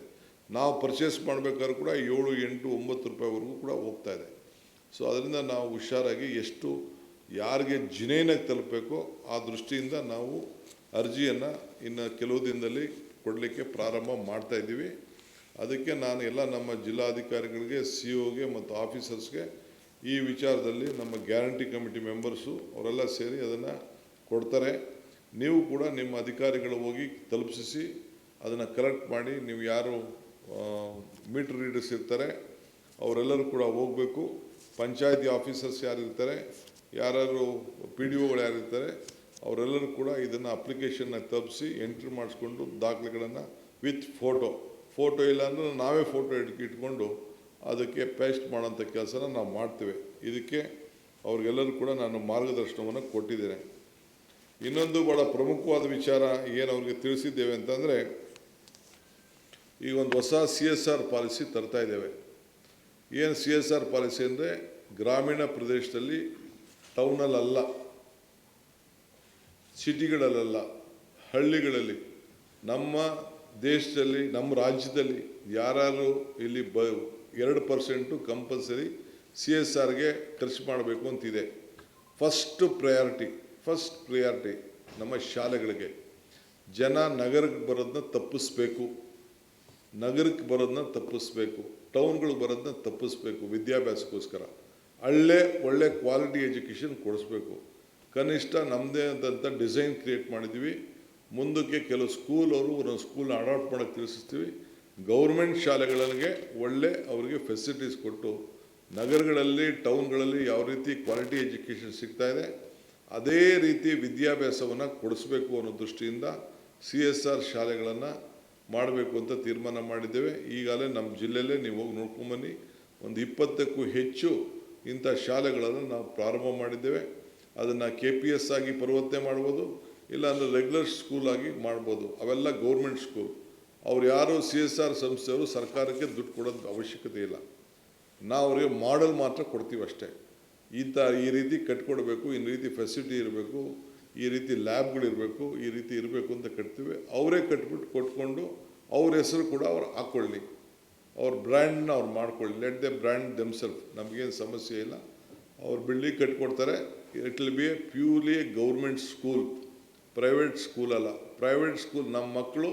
ನಾವು ಪರ್ಚೇಸ್ ಮಾಡಬೇಕಾದ್ರೂ ಕೂಡ 7, 8, 9 ರೂಪಾಯಿವರೆಗೂ ಕೂಡ ಹೋಗ್ತಾ ಇದೆ. ಸೊ ಅದರಿಂದ ನಾವು ಹುಷಾರಾಗಿ ಎಷ್ಟು ಯಾರಿಗೆ ಜಿನೇನಾಗಿ ತಲುಪಬೇಕೋ ಆ ದೃಷ್ಟಿಯಿಂದ ನಾವು ಅರ್ಜಿಯನ್ನು ಇನ್ನು ಕೆಲವು ದಿನದಲ್ಲಿ ಕೊಡಲಿಕ್ಕೆ ಪ್ರಾರಂಭ ಮಾಡ್ತಾ ಇದ್ದೀವಿ. ಅದಕ್ಕೆ ನಾನು ಎಲ್ಲ ನಮ್ಮ ಜಿಲ್ಲಾಧಿಕಾರಿಗಳಿಗೆ, CO ಗೆ ಮತ್ತು ಆಫೀಸರ್ಸ್ಗೆ ಈ ವಿಚಾರದಲ್ಲಿ ನಮ್ಮ ಗ್ಯಾರಂಟಿ ಕಮಿಟಿ ಮೆಂಬರ್ಸು ಅವರೆಲ್ಲ ಸೇರಿ ಅದನ್ನು ಕೊಡ್ತಾರೆ. ನೀವು ಕೂಡ ನಿಮ್ಮ ಅಧಿಕಾರಿಗಳು ಹೋಗಿ ತಲುಪಿಸಿ ಅದನ್ನು ಕರೆಕ್ಟ್ ಮಾಡಿ. ನೀವು ಯಾರು ಮೀಟರ್ ರೀಡರ್ಸ್ ಇರ್ತಾರೆ ಅವರೆಲ್ಲರೂ ಕೂಡ ಹೋಗಬೇಕು. ಪಂಚಾಯತಿ ಆಫೀಸರ್ಸ್ ಯಾರಿರ್ತಾರೆ, ಯಾರು PDOಗಳು ಯಾರಿರ್ತಾರೆ ಅವರೆಲ್ಲರೂ ಕೂಡ ಇದನ್ನು ಅಪ್ಲಿಕೇಶನ್ನ ತಲುಪಿಸಿ ಎಂಟ್ರಿ ಮಾಡಿಸ್ಕೊಂಡು ದಾಖಲೆಗಳನ್ನು ವಿತ್ ಫೋಟೋ ಇಲ್ಲ ಅಂದರೆ ನಾವೇ ಫೋಟೋ ಇಟ್ಕೊಂಡು ಅದಕ್ಕೆ ಪೇಸ್ಟ್ ಮಾಡೋಂಥ ಕೆಲಸನ ನಾವು ಮಾಡ್ತೇವೆ. ಇದಕ್ಕೆ ಅವ್ರಿಗೆಲ್ಲರೂ ಕೂಡ ನಾನು ಮಾರ್ಗದರ್ಶನವನ್ನು ಕೊಟ್ಟಿದ್ದೇನೆ. ಇನ್ನೊಂದು ಭಾಳ ಪ್ರಮುಖವಾದ ವಿಚಾರ ಏನು ಅವ್ರಿಗೆ ತಿಳಿಸಿದ್ದೇವೆ ಅಂತಂದರೆ, ಈಗ ಒಂದು ಹೊಸ CSR ಪಾಲಿಸಿ ತರ್ತಾ ಇದ್ದೇವೆ. ಏನು CSR ಪಾಲಿಸಿ ಅಂದರೆ ಗ್ರಾಮೀಣ ಪ್ರದೇಶದಲ್ಲಿ, ಟೌನಲ್ಲ, ಸಿಟಿಗಳಲ್ಲ, ಹಳ್ಳಿಗಳಲ್ಲಿ, ನಮ್ಮ ದೇಶದಲ್ಲಿ, ನಮ್ಮ ರಾಜ್ಯದಲ್ಲಿ ಯಾರು ಇಲ್ಲಿ 2% ಕಂಪಲ್ಸರಿ CSRಗೆ ಖರ್ಚು ಮಾಡಬೇಕು ಅಂತಿದೆ. ಫಸ್ಟ್ ಪ್ರಿಯಾರಿಟಿ ನಮ್ಮ ಶಾಲೆಗಳಿಗೆ. ಜನ ನಗರಕ್ಕೆ ಬರೋದನ್ನ ತಪ್ಪಿಸ್ಬೇಕು, ಟೌನ್ಗಳಿಗೆ ಬರೋದನ್ನ ತಪ್ಪಿಸ್ಬೇಕು. ವಿದ್ಯಾಭ್ಯಾಸಕ್ಕೋಸ್ಕರ ಒಳ್ಳೆ ಕ್ವಾಲಿಟಿ ಎಜುಕೇಷನ್ ಕೊಡಿಸ್ಬೇಕು. ಕನಿಷ್ಠ ನಮ್ಮದೇ ಆದಂಥ ಡಿಸೈನ್ ಕ್ರಿಯೇಟ್ ಮಾಡಿದ್ದೀವಿ. ಮುಂದಕ್ಕೆ ಕೆಲವು ಒಂದೊಂದು ಸ್ಕೂಲ್ನ ಅಡಾಪ್ಟ್ ಮಾಡೋಕ್ಕೆ ತಿಳಿಸ್ತೀವಿ. ಗೌರ್ಮೆಂಟ್ ಶಾಲೆಗಳಿಗೆ ಅವರಿಗೆ ಫೆಸಿಲಿಟೀಸ್ ಕೊಟ್ಟು, ನಗರಗಳಲ್ಲಿ, ಟೌನ್ಗಳಲ್ಲಿ ಯಾವ ರೀತಿ ಕ್ವಾಲಿಟಿ ಎಜುಕೇಷನ್ ಸಿಗ್ತಾ ಇದೆ ಅದೇ ರೀತಿ ವಿದ್ಯಾಭ್ಯಾಸವನ್ನು ಕೊಡಿಸ್ಬೇಕು ಅನ್ನೋ ದೃಷ್ಟಿಯಿಂದ CSR ಶಾಲೆಗಳನ್ನು ಮಾಡಬೇಕು ಅಂತ ತೀರ್ಮಾನ ಮಾಡಿದ್ದೇವೆ. ಈಗಾಗಲೇ ನಮ್ಮ ಜಿಲ್ಲೆಯಲ್ಲೇ ನೀವು ಹೋಗಿ ನೋಡ್ಕೊಂಬನ್ನಿ, ಒಂದು 20ಕ್ಕೂ ಹೆಚ್ಚು ಇಂಥ ಶಾಲೆಗಳನ್ನು ನಾವು ಪ್ರಾರಂಭ ಮಾಡಿದ್ದೇವೆ. ಅದನ್ನು KPS ಆಗಿ ಪರಿವರ್ತನೆ ಮಾಡ್ಬೋದು, ಇಲ್ಲಾಂದರೆ ರೆಗ್ಯುಲರ್ ಸ್ಕೂಲ್ ಆಗಿ ಮಾಡ್ಬೋದು. ಅವೆಲ್ಲ ಗೌರ್ಮೆಂಟ್ ಸ್ಕೂಲ್. ಅವ್ರು ಯಾರು CSR ಸಂಸ್ಥೆಯವರು ಸರ್ಕಾರಕ್ಕೆ ದುಡ್ಡು ಕೊಡೋದು ಅವಶ್ಯಕತೆ ಇಲ್ಲ. ನಾವು ಅವರಿಗೆ ಮಾಡೆಲ್ ಮಾತ್ರ ಕೊಡ್ತೀವಿ ಅಷ್ಟೇ. ಈ ರೀತಿ ಕಟ್ಕೊಡ್ಬೇಕು, ಈ ರೀತಿ ಫೆಸಿಲಿಟಿ ಇರಬೇಕು, ಈ ರೀತಿ ಲ್ಯಾಬ್ಗಳಿರಬೇಕು, ಈ ರೀತಿ ಇರಬೇಕು ಅಂತ ಕಟ್ತೀವಿ. ಅವರೇ ಕೊಟ್ಕೊಂಡು ಅವ್ರ ಹೆಸರು ಕೂಡ ಅವ್ರು ಹಾಕ್ಕೊಳ್ಳಿ, ಅವ್ರ ಬ್ರ್ಯಾಂಡ್ನ ಅವ್ರು ಮಾಡ್ಕೊಳ್ಳಿ. Let the brand themselves. ನಮಗೇನು ಸಮಸ್ಯೆ ಇಲ್ಲ. ಅವ್ರು ಬಿಲ್ಡಿಂಗ್ ಕಟ್ಕೊಡ್ತಾರೆ. It will be a purely government school, private school ಅಲ್ಲ. ಪ್ರೈವೇಟ್ ಸ್ಕೂಲ್ ನಮ್ಮ ಮಕ್ಕಳು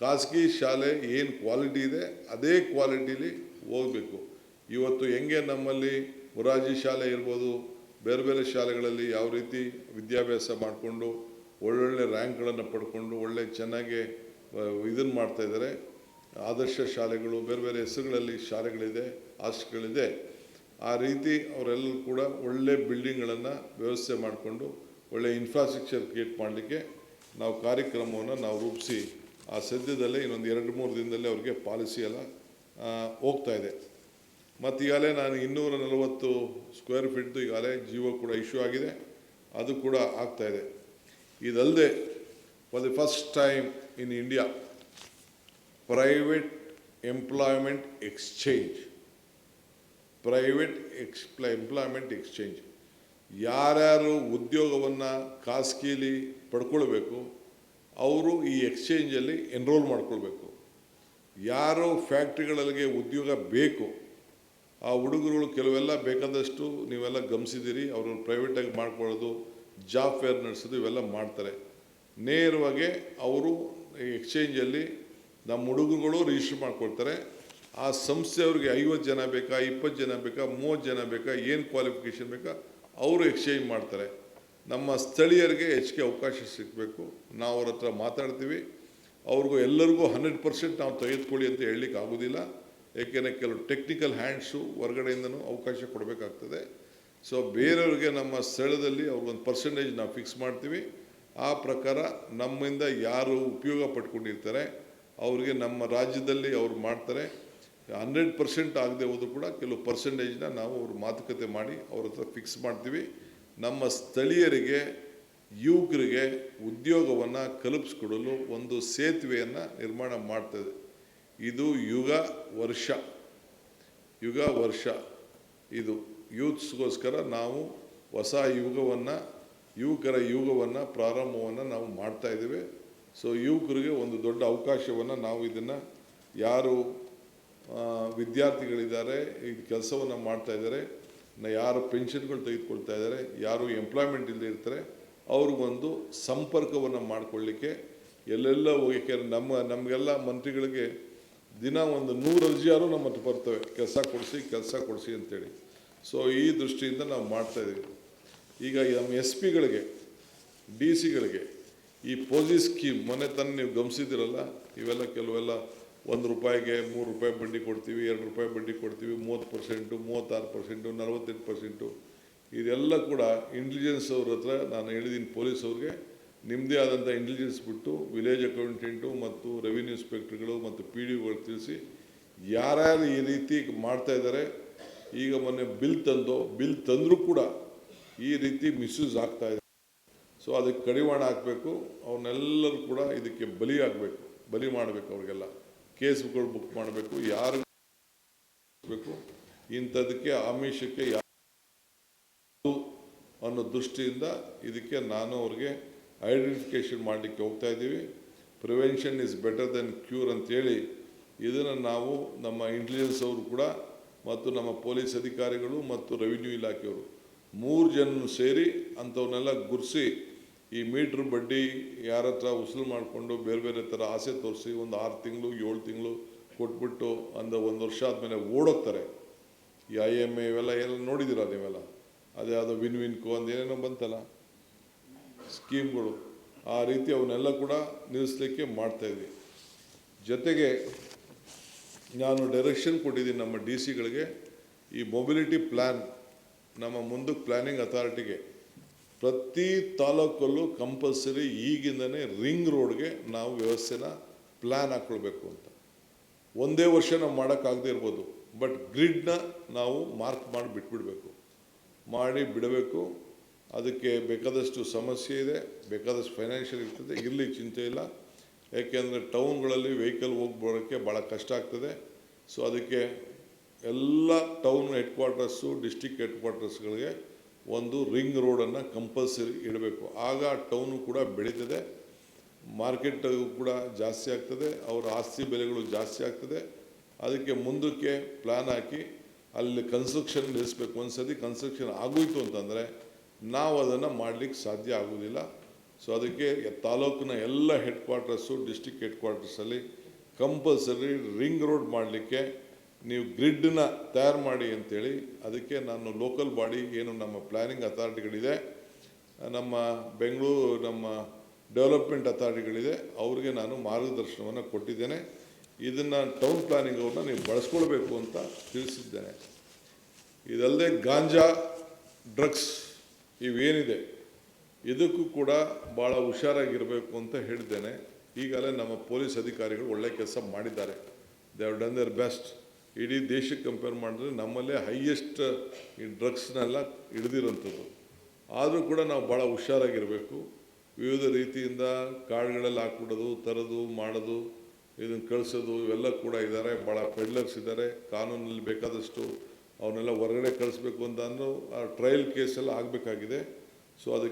ಖಾಸಗಿ ಶಾಲೆ ಏನು ಕ್ವಾಲಿಟಿ ಇದೆ ಅದೇ ಕ್ವಾಲಿಟೀಲಿ ಹೋಗಬೇಕು. ಇವತ್ತು ಹೆಂಗೆ ನಮ್ಮಲ್ಲಿ ಮೊರಾರ್ಜಿ ಶಾಲೆ ಇರ್ಬೋದು, ಬೇರೆ ಶಾಲೆಗಳಲ್ಲಿ ಯಾವ ರೀತಿ ವಿದ್ಯಾಭ್ಯಾಸ ಮಾಡಿಕೊಂಡು ಒಳ್ಳೊಳ್ಳೆ ರ್ಯಾಂಕ್ಗಳನ್ನು ಪಡ್ಕೊಂಡು ಚೆನ್ನಾಗಿ ಇದನ್ನು ಮಾಡ್ತಾಯಿದ್ದಾರೆ. ಆದರ್ಶ ಶಾಲೆಗಳು, ಬೇರೆ ಹೆಸರುಗಳಲ್ಲಿ ಶಾಲೆಗಳಿದೆ, ಹಾಸ್ಟೆಲ್ಗಳಿದೆ. ಆ ರೀತಿ ಅವರೆಲ್ಲರೂ ಕೂಡ ಒಳ್ಳೆ ಬಿಲ್ಡಿಂಗ್ಗಳನ್ನು ವ್ಯವಸ್ಥೆ ಮಾಡಿಕೊಂಡು ಒಳ್ಳೆ ಇನ್ಫ್ರಾಸ್ಟ್ರಕ್ಚರ್ ಕ್ರಿಯೇಟ್ ಮಾಡಲಿಕ್ಕೆ ನಾವು ಕಾರ್ಯಕ್ರಮವನ್ನು ನಾವು ರೂಪಿಸಿ ಆ ಸದ್ಯದಲ್ಲೇ ಇನ್ನೊಂದು 2-3 ದಿನದಲ್ಲಿ ಅವ್ರಿಗೆ ಪಾಲಿಸಿ ಎಲ್ಲ ಹೋಗ್ತಾ ಇದೆ. ಮತ್ತು ಈಗಾಗಲೇ ನಾನು 240 ಸ್ಕ್ವೇರ್ ಫೀಟ್ದು ಈಗಾಗಲೇ ಜಿಯೋ ಕೂಡ ಇಶ್ಯೂ ಆಗಿದೆ, ಅದು ಕೂಡ ಆಗ್ತಾಯಿದೆ. ಇದಲ್ಲದೆ for the first time in India private employment exchange ಯಾರ್ಯಾರು ಉದ್ಯೋಗವನ್ನು ಖಾಸಗಿಲಿ ಪಡ್ಕೊಳ್ಬೇಕು ಅವರು ಈ ಎಕ್ಸ್ಚೇಂಜಲ್ಲಿ ಎನ್ರೋಲ್ ಮಾಡ್ಕೊಳ್ಬೇಕು. ಯಾರು ಫ್ಯಾಕ್ಟ್ರಿಗಳಿಗೆ ಉದ್ಯೋಗ ಬೇಕು ಆ ಹುಡುಗರುಗಳು ಕೆಲವೆಲ್ಲ ಬೇಕಾದಷ್ಟು ನೀವೆಲ್ಲ ಗಮನಿಸಿದ್ದೀರಿ, ಅವರು ಪ್ರೈವೇಟಾಗಿ ಮಾಡ್ಕೊಳ್ಳೋದು, ಜಾಬ್ ಫೇರ್ ನಡೆಸೋದು ಇವೆಲ್ಲ ಮಾಡ್ತಾರೆ. ನೇರವಾಗಿ ಅವರು ಎಕ್ಸ್ಚೇಂಜಲ್ಲಿ ನಮ್ಮ ಹುಡುಗರುಗಳು ರಿಜಿಸ್ಟರ್ ಮಾಡ್ಕೊಳ್ತಾರೆ. ಆ ಸಂಸ್ಥೆಯವ್ರಿಗೆ 50 ಜನ ಬೇಕಾ, 20 ಜನ ಬೇಕಾ, 30 ಜನ ಬೇಕಾ, ಏನು ಕ್ವಾಲಿಫಿಕೇಷನ್ ಬೇಕಾ ಅವರು ಎಕ್ಸ್ಚೇಂಜ್ ಮಾಡ್ತಾರೆ. ನಮ್ಮ ಸ್ಥಳೀಯರಿಗೆ ಹೆಚ್ಚಿಗೆ ಅವಕಾಶ ಸಿಗಬೇಕು. ನಾವು ಅವ್ರ ಹತ್ರ ಮಾತಾಡ್ತೀವಿ. ಅವ್ರಿಗೂ ಎಲ್ಲರಿಗೂ 100% ನಾವು ತೆಗೆದುಕೊಳ್ಳಿ ಅಂತ ಹೇಳಲಿಕ್ಕೆ ಆಗೋದಿಲ್ಲ. ಏಕೆಂದರೆ ಕೆಲವು ಟೆಕ್ನಿಕಲ್ ಹ್ಯಾಂಡ್ಸು ಹೊರಗಡೆಯಿಂದನೂ ಅವಕಾಶ ಕೊಡಬೇಕಾಗ್ತದೆ. ಸೊ ಬೇರೆಯವ್ರಿಗೆ ನಮ್ಮ ಸ್ಥಳದಲ್ಲಿ ಅವ್ರಿಗೊಂದು ಪರ್ಸೆಂಟೇಜ್ ನಾವು ಫಿಕ್ಸ್ ಮಾಡ್ತೀವಿ. ಆ ಪ್ರಕಾರ ನಮ್ಮಿಂದ ಯಾರು ಉಪಯೋಗ ಪಡ್ಕೊಂಡಿರ್ತಾರೆ ಅವ್ರಿಗೆ ನಮ್ಮ ರಾಜ್ಯದಲ್ಲಿ ಅವ್ರು ಮಾಡ್ತಾರೆ. 100% ಆಗದೆ ಹೋದರೂ ಕೂಡ ಕೆಲವು ಪರ್ಸೆಂಟೇಜ್ನ ನಾವು ಅವ್ರ ಮಾತುಕತೆ ಮಾಡಿ ಅವ್ರ ಹತ್ರ ಫಿಕ್ಸ್ ಮಾಡ್ತೀವಿ. ನಮ್ಮ ಸ್ಥಳೀಯರಿಗೆ, ಯುವಕರಿಗೆ ಉದ್ಯೋಗವನ್ನು ಕಲ್ಪಿಸ್ಕೊಡಲು ಒಂದು ಸೇತುವೆಯನ್ನು ನಿರ್ಮಾಣ ಮಾಡ್ತದೆ. ಇದು ಯುಗ ವರ್ಷ ಇದು ಯೂತ್ಸ್ಗೋಸ್ಕರ ನಾವು ಹೊಸ ಯುವಕರ ಯುಗವನ್ನು ಪ್ರಾರಂಭವನ್ನು ನಾವು ಮಾಡ್ತಾಯಿದ್ದೇವೆ. ಸೊ ಯುವಕರಿಗೆ ಒಂದು ದೊಡ್ಡ ಅವಕಾಶವನ್ನು ನಾವು ಇದನ್ನು ಯಾರು ವಿದ್ಯಾರ್ಥಿಗಳಿದ್ದಾರೆ, ಈ ಕೆಲಸವನ್ನು ಮಾಡ್ತಾಯಿದ್ದಾರೆ, ಯಾರು ಪೆನ್ಷನ್ಗಳು ತೆಗೆದುಕೊಳ್ತಾ ಇದ್ದಾರೆ, ಯಾರು ಎಂಪ್ಲಾಯ್ಮೆಂಟ್ ಇಲ್ಲದೆ ಇರ್ತಾರೆ ಅವ್ರಿಗೊಂದು ಸಂಪರ್ಕವನ್ನು ಮಾಡಿಕೊಳ್ಳಿಕ್ಕೆ ಎಲ್ಲೆಲ್ಲ ಹೋಗಿ ನಮಗೆಲ್ಲ ಮಂತ್ರಿಗಳಿಗೆ ದಿನ ಒಂದು 100 ಅರ್ಜಿಯಾರು ನಮ್ಮ ಹತ್ರ ಬರ್ತವೆ, ಕೆಲಸ ಕೊಡಿಸಿ ಅಂತೇಳಿ. ಸೊ ಈ ದೃಷ್ಟಿಯಿಂದ ನಾವು ಮಾಡ್ತಾಯಿದ್ದೀವಿ. ಈಗ ನಮ್ಮ ಎಸ್ ಪಿಗಳಿಗೆ, ಡಿ ಸಿಗಳಿಗೆ ಈ ಪೋಸಿಸ್ ಸ್ಕೀಮ್ ಮೊನ್ನೆ ತಾನೇ ನೀವು ಗಮನಿಸಿದಿರಲ್ಲ, ಇವೆಲ್ಲ ಕೆಲವೆಲ್ಲ 1 ರೂಪಾಯಿಗೆ 3 ರೂಪಾಯಿ ಬಡ್ಡಿ ಕೊಡ್ತೀವಿ, 2 ರೂಪಾಯಿ ಬಡ್ಡಿ ಕೊಡ್ತೀವಿ, 30%, 36%, 48%, ಇದೆಲ್ಲ ಕೂಡ ಇಂಟೆಲಿಜೆನ್ಸ್ ಅವ್ರ ಹತ್ರ ನಾನು ಹೇಳಿದ್ದೀನಿ. ಪೊಲೀಸ್ ಅವ್ರಿಗೆ ನಿಮ್ಮದೇ ಆದಂಥ ಇಂಟೆಲಿಜೆನ್ಸ್ ಬಿಟ್ಟು ವಿಲೇಜ್ ಅಕೌಂಟೆಂಟು ಮತ್ತು ರೆವಿನ್ಯೂ ಇನ್ಸ್ಪೆಕ್ಟರ್ಗಳು ಮತ್ತು ಪಿ ಡಿ ಒಗಳು ತಿಳಿಸಿ ಯಾರ್ಯಾರು ಈ ರೀತಿ ಮಾಡ್ತಾ ಇದ್ದಾರೆ. ಈಗ ಮೊನ್ನೆ ಬಿಲ್ ತಂದರೂ ಕೂಡ ಈ ರೀತಿ ಮಿಸ್ಯೂಸ್ ಆಗ್ತಾ ಇದೆ. ಸೊ ಅದಕ್ಕೆ ಕಡಿವಾಣ ಹಾಕಬೇಕು. ಅವನ್ನೆಲ್ಲರೂ ಕೂಡ ಇದಕ್ಕೆ ಬಲಿ ಮಾಡಬೇಕು. ಅವ್ರಿಗೆಲ್ಲ ಕೇಸ್ಗಳು ಬುಕ್ ಮಾಡಬೇಕು. ಯಾರು ಬೇಕು ಇಂಥದಕ್ಕೆ ಆಮಿಷಕ್ಕೆ ಅನ್ನೋ ದೃಷ್ಟಿಯಿಂದ ಇದಕ್ಕೆ ನಾನು ಅವ್ರಿಗೆ ಐಡೆಂಟಿಫಿಕೇಷನ್ ಮಾಡಲಿಕ್ಕೆ ಹೋಗ್ತಾ ಇದ್ದೀವಿ. Prevention is better then cure ಅಂತೇಳಿ ಇದನ್ನು ನಾವು ನಮ್ಮ ಇಂಟೆಲಿಜೆನ್ಸ್ ಅವರು ಕೂಡ ಮತ್ತು ನಮ್ಮ ಪೊಲೀಸ್ ಅಧಿಕಾರಿಗಳು ಮತ್ತು ರೆವಿನ್ಯೂ ಇಲಾಖೆಯವರು 3 ಜನ ಸೇರಿ ಅಂಥವನ್ನೆಲ್ಲ ಗುರ್ಸಿ ಈ ಮೀಟ್ರ್ ಬಡ್ಡಿ ಯಾರ ಹತ್ರ ಉಸುಲು ಮಾಡಿಕೊಂಡು ಬೇರೆ ಬೇರೆ ಥರ ಆಸೆ ತೋರಿಸಿ ಒಂದು 6 ತಿಂಗಳು 7 ತಿಂಗಳು ಕೊಟ್ಬಿಟ್ಟು 1 ವರ್ಷ ಆದಮೇಲೆ ಓಡೋಗ್ತಾರೆ. ಈ IMA ಇವೆಲ್ಲ ಎಲ್ಲ ನೋಡಿದ್ದೀರ ನೀವೆಲ್ಲ, ಅದೇ ಯಾವುದೋ ವಿನ್ಕೋ ಒಂದು ಏನೇನೋ ಬಂತಲ್ಲ ಸ್ಕೀಮ್ಗಳು, ಆ ರೀತಿ ಅವನ್ನೆಲ್ಲ ಕೂಡ ನಿಲ್ಲಿಸಲಿಕ್ಕೆ ಮಾಡ್ತಾಯಿದ್ವಿ. ಜೊತೆಗೆ ನಾನು ಡೈರೆಕ್ಷನ್ ಕೊಟ್ಟಿದ್ದೀನಿ ನಮ್ಮ ಡಿ ಸಿಗಳಿಗೆ, ಈ ಮೊಬಿಲಿಟಿ ಪ್ಲ್ಯಾನ್ ನಮ್ಮ ಮುಂದಕ್ಕೆ ಪ್ಲ್ಯಾನಿಂಗ್ ಅಥಾರಿಟಿಗೆ ಪ್ರತಿ ತಾಲೂಕಲ್ಲೂ ಕಂಪಲ್ಸರಿ ಈಗಿಂದನೇ ರಿಂಗ್ ರೋಡ್ಗೆ ನಾವು ವ್ಯವಸ್ಥೆನ ಪ್ಲ್ಯಾನ್ ಹಾಕ್ಕೊಳ್ಬೇಕು ಅಂತ. ಒಂದೇ ವರ್ಷ ನಾವು ಮಾಡೋಕ್ಕಾಗದೇ ಇರ್ಬೋದು, ಬಟ್ ಗ್ರಿಡ್ನ ನಾವು ಮಾರ್ಕ್ ಮಾಡಿ ಬಿಡಬೇಕು. ಅದಕ್ಕೆ ಬೇಕಾದಷ್ಟು ಸಮಸ್ಯೆ ಇದೆ, ಬೇಕಾದಷ್ಟು ಫೈನಾನ್ಷಿಯಲ್ ಇರ್ತದೆ, ಇರಲಿ ಚಿಂತೆ ಇಲ್ಲ. ಯಾಕೆಂದರೆ ಟೌನ್ಗಳಲ್ಲಿ ವೆಹಿಕಲ್ ಬರೋಕ್ಕೆ ಭಾಳ ಕಷ್ಟ ಆಗ್ತದೆ. ಸೊ ಅದಕ್ಕೆ ಎಲ್ಲ town headquarters, district head ಕ್ವಾರ್ಟರ್ಸ್ಗಳಿಗೆ ಒಂದು ರಿಂಗ್ ರೋಡನ್ನು ಕಂಪಲ್ಸರಿ ಇಡಬೇಕು. ಆಗ ಟೌನು ಕೂಡ ಬೆಳೀತದೆ, ಮಾರ್ಕೆಟ್ ಕೂಡ ಜಾಸ್ತಿ ಆಗ್ತದೆ, ಅವರ ಆಸ್ತಿ ಬೆಲೆಗಳು ಜಾಸ್ತಿ ಆಗ್ತದೆ. ಅದಕ್ಕೆ ಮುಂದಕ್ಕೆ ಪ್ಲ್ಯಾನ್ ಹಾಕಿ ಅಲ್ಲಿ ಕನ್ಸ್ಟ್ರಕ್ಷನ್ ನಿಲ್ಲಿಸಬೇಕು. ಒಂದು ಸತಿ ಕನ್ಸ್ಟ್ರಕ್ಷನ್ ಆಗೋಯ್ತು ಅಂತಂದರೆ ನಾವು ಅದನ್ನು ಮಾಡಲಿಕ್ಕೆ ಸಾಧ್ಯ ಆಗೋದಿಲ್ಲ. ಸೊ ಅದಕ್ಕೆ ತಾಲೂಕಿನ ಎಲ್ಲ ಹೆಡ್ ಕ್ವಾರ್ಟರ್ಸು, ಡಿಸ್ಟಿಕ್ ಹೆಡ್ ಕ್ವಾರ್ಟರ್ಸಲ್ಲಿ ಕಂಪಲ್ಸರಿ ರಿಂಗ್ ರೋಡ್ ಮಾಡಲಿಕ್ಕೆ ನೀವು ಗ್ರಿಡ್ನ ತಯಾರು ಮಾಡಿ ಅಂತೇಳಿ, ಅದಕ್ಕೆ ನಾನು ಲೋಕಲ್ ಬಾಡಿ ಏನು ನಮ್ಮ ಪ್ಲ್ಯಾನಿಂಗ್ ಅಥಾರಿಟಿಗಳಿದೆ, ನಮ್ಮ ಬೆಂಗಳೂರು ನಮ್ಮ ಡೆವಲಪ್ಮೆಂಟ್ ಅಥಾರಿಟಿಗಳಿದೆ, ಅವ್ರಿಗೆ ನಾನು ಮಾರ್ಗದರ್ಶನವನ್ನು ಕೊಟ್ಟಿದ್ದೇನೆ. ಇದನ್ನು ಟೌನ್ ಪ್ಲಾನಿಂಗ್ ಅವ್ರನ್ನ ನೀವು ಬಳಸ್ಕೊಳ್ಬೇಕು ಅಂತ ತಿಳಿಸಿದ್ದೇನೆ. ಇದಲ್ಲದೆ ಗಾಂಜಾ, ಡ್ರಗ್ಸ್ ಇವೇನಿದೆ ಇದಕ್ಕೂ ಕೂಡ ಭಾಳ ಹುಷಾರಾಗಿರಬೇಕು ಅಂತ ಹೇಳಿದ್ದೇನೆ. ಈಗಲೇ ನಮ್ಮ ಪೊಲೀಸ್ ಅಧಿಕಾರಿಗಳು ಒಳ್ಳೆ ಕೆಲಸ ಮಾಡಿದ್ದಾರೆ. They have done there best. ಇಡೀ ದೇಶಕ್ಕೆ ಕಂಪೇರ್ ಮಾಡಿದ್ರೆ ನಮ್ಮಲ್ಲೇ ಹೈಯೆಸ್ಟ್ ಈ ಡ್ರಗ್ಸ್ನೆಲ್ಲ ಹಿಡಿದಿರೋಂಥದ್ದು. ಆದರೂ ಕೂಡ ನಾವು ಭಾಳ ಹುಷಾರಾಗಿರಬೇಕು. ವಿವಿಧ ರೀತಿಯಿಂದ ಕಾರ್ಡ್ಗಳಲ್ಲಿ ಹಾಕ್ಬಿಡೋದು, ತರೋದು, ಮಾಡೋದು, ಇದನ್ನು ಕಳಿಸೋದು ಇವೆಲ್ಲ ಕೂಡ ಇದ್ದಾರೆ. ಭಾಳ ಪೆಡ್ಲರ್ಸ್ ಇದ್ದಾರೆ. ಕಾನೂನಲ್ಲಿ ಬೇಕಾದಷ್ಟು ಅವನ್ನೆಲ್ಲ ಹೊರಗಡೆ ಕಳಿಸ್ಬೇಕು ಅಂತ ಆ ಟ್ರಯಲ್ ಕೇಸೆಲ್ಲ ಆಗಬೇಕಾಗಿದೆ. ಸೊ ಅದಕ್ಕೆ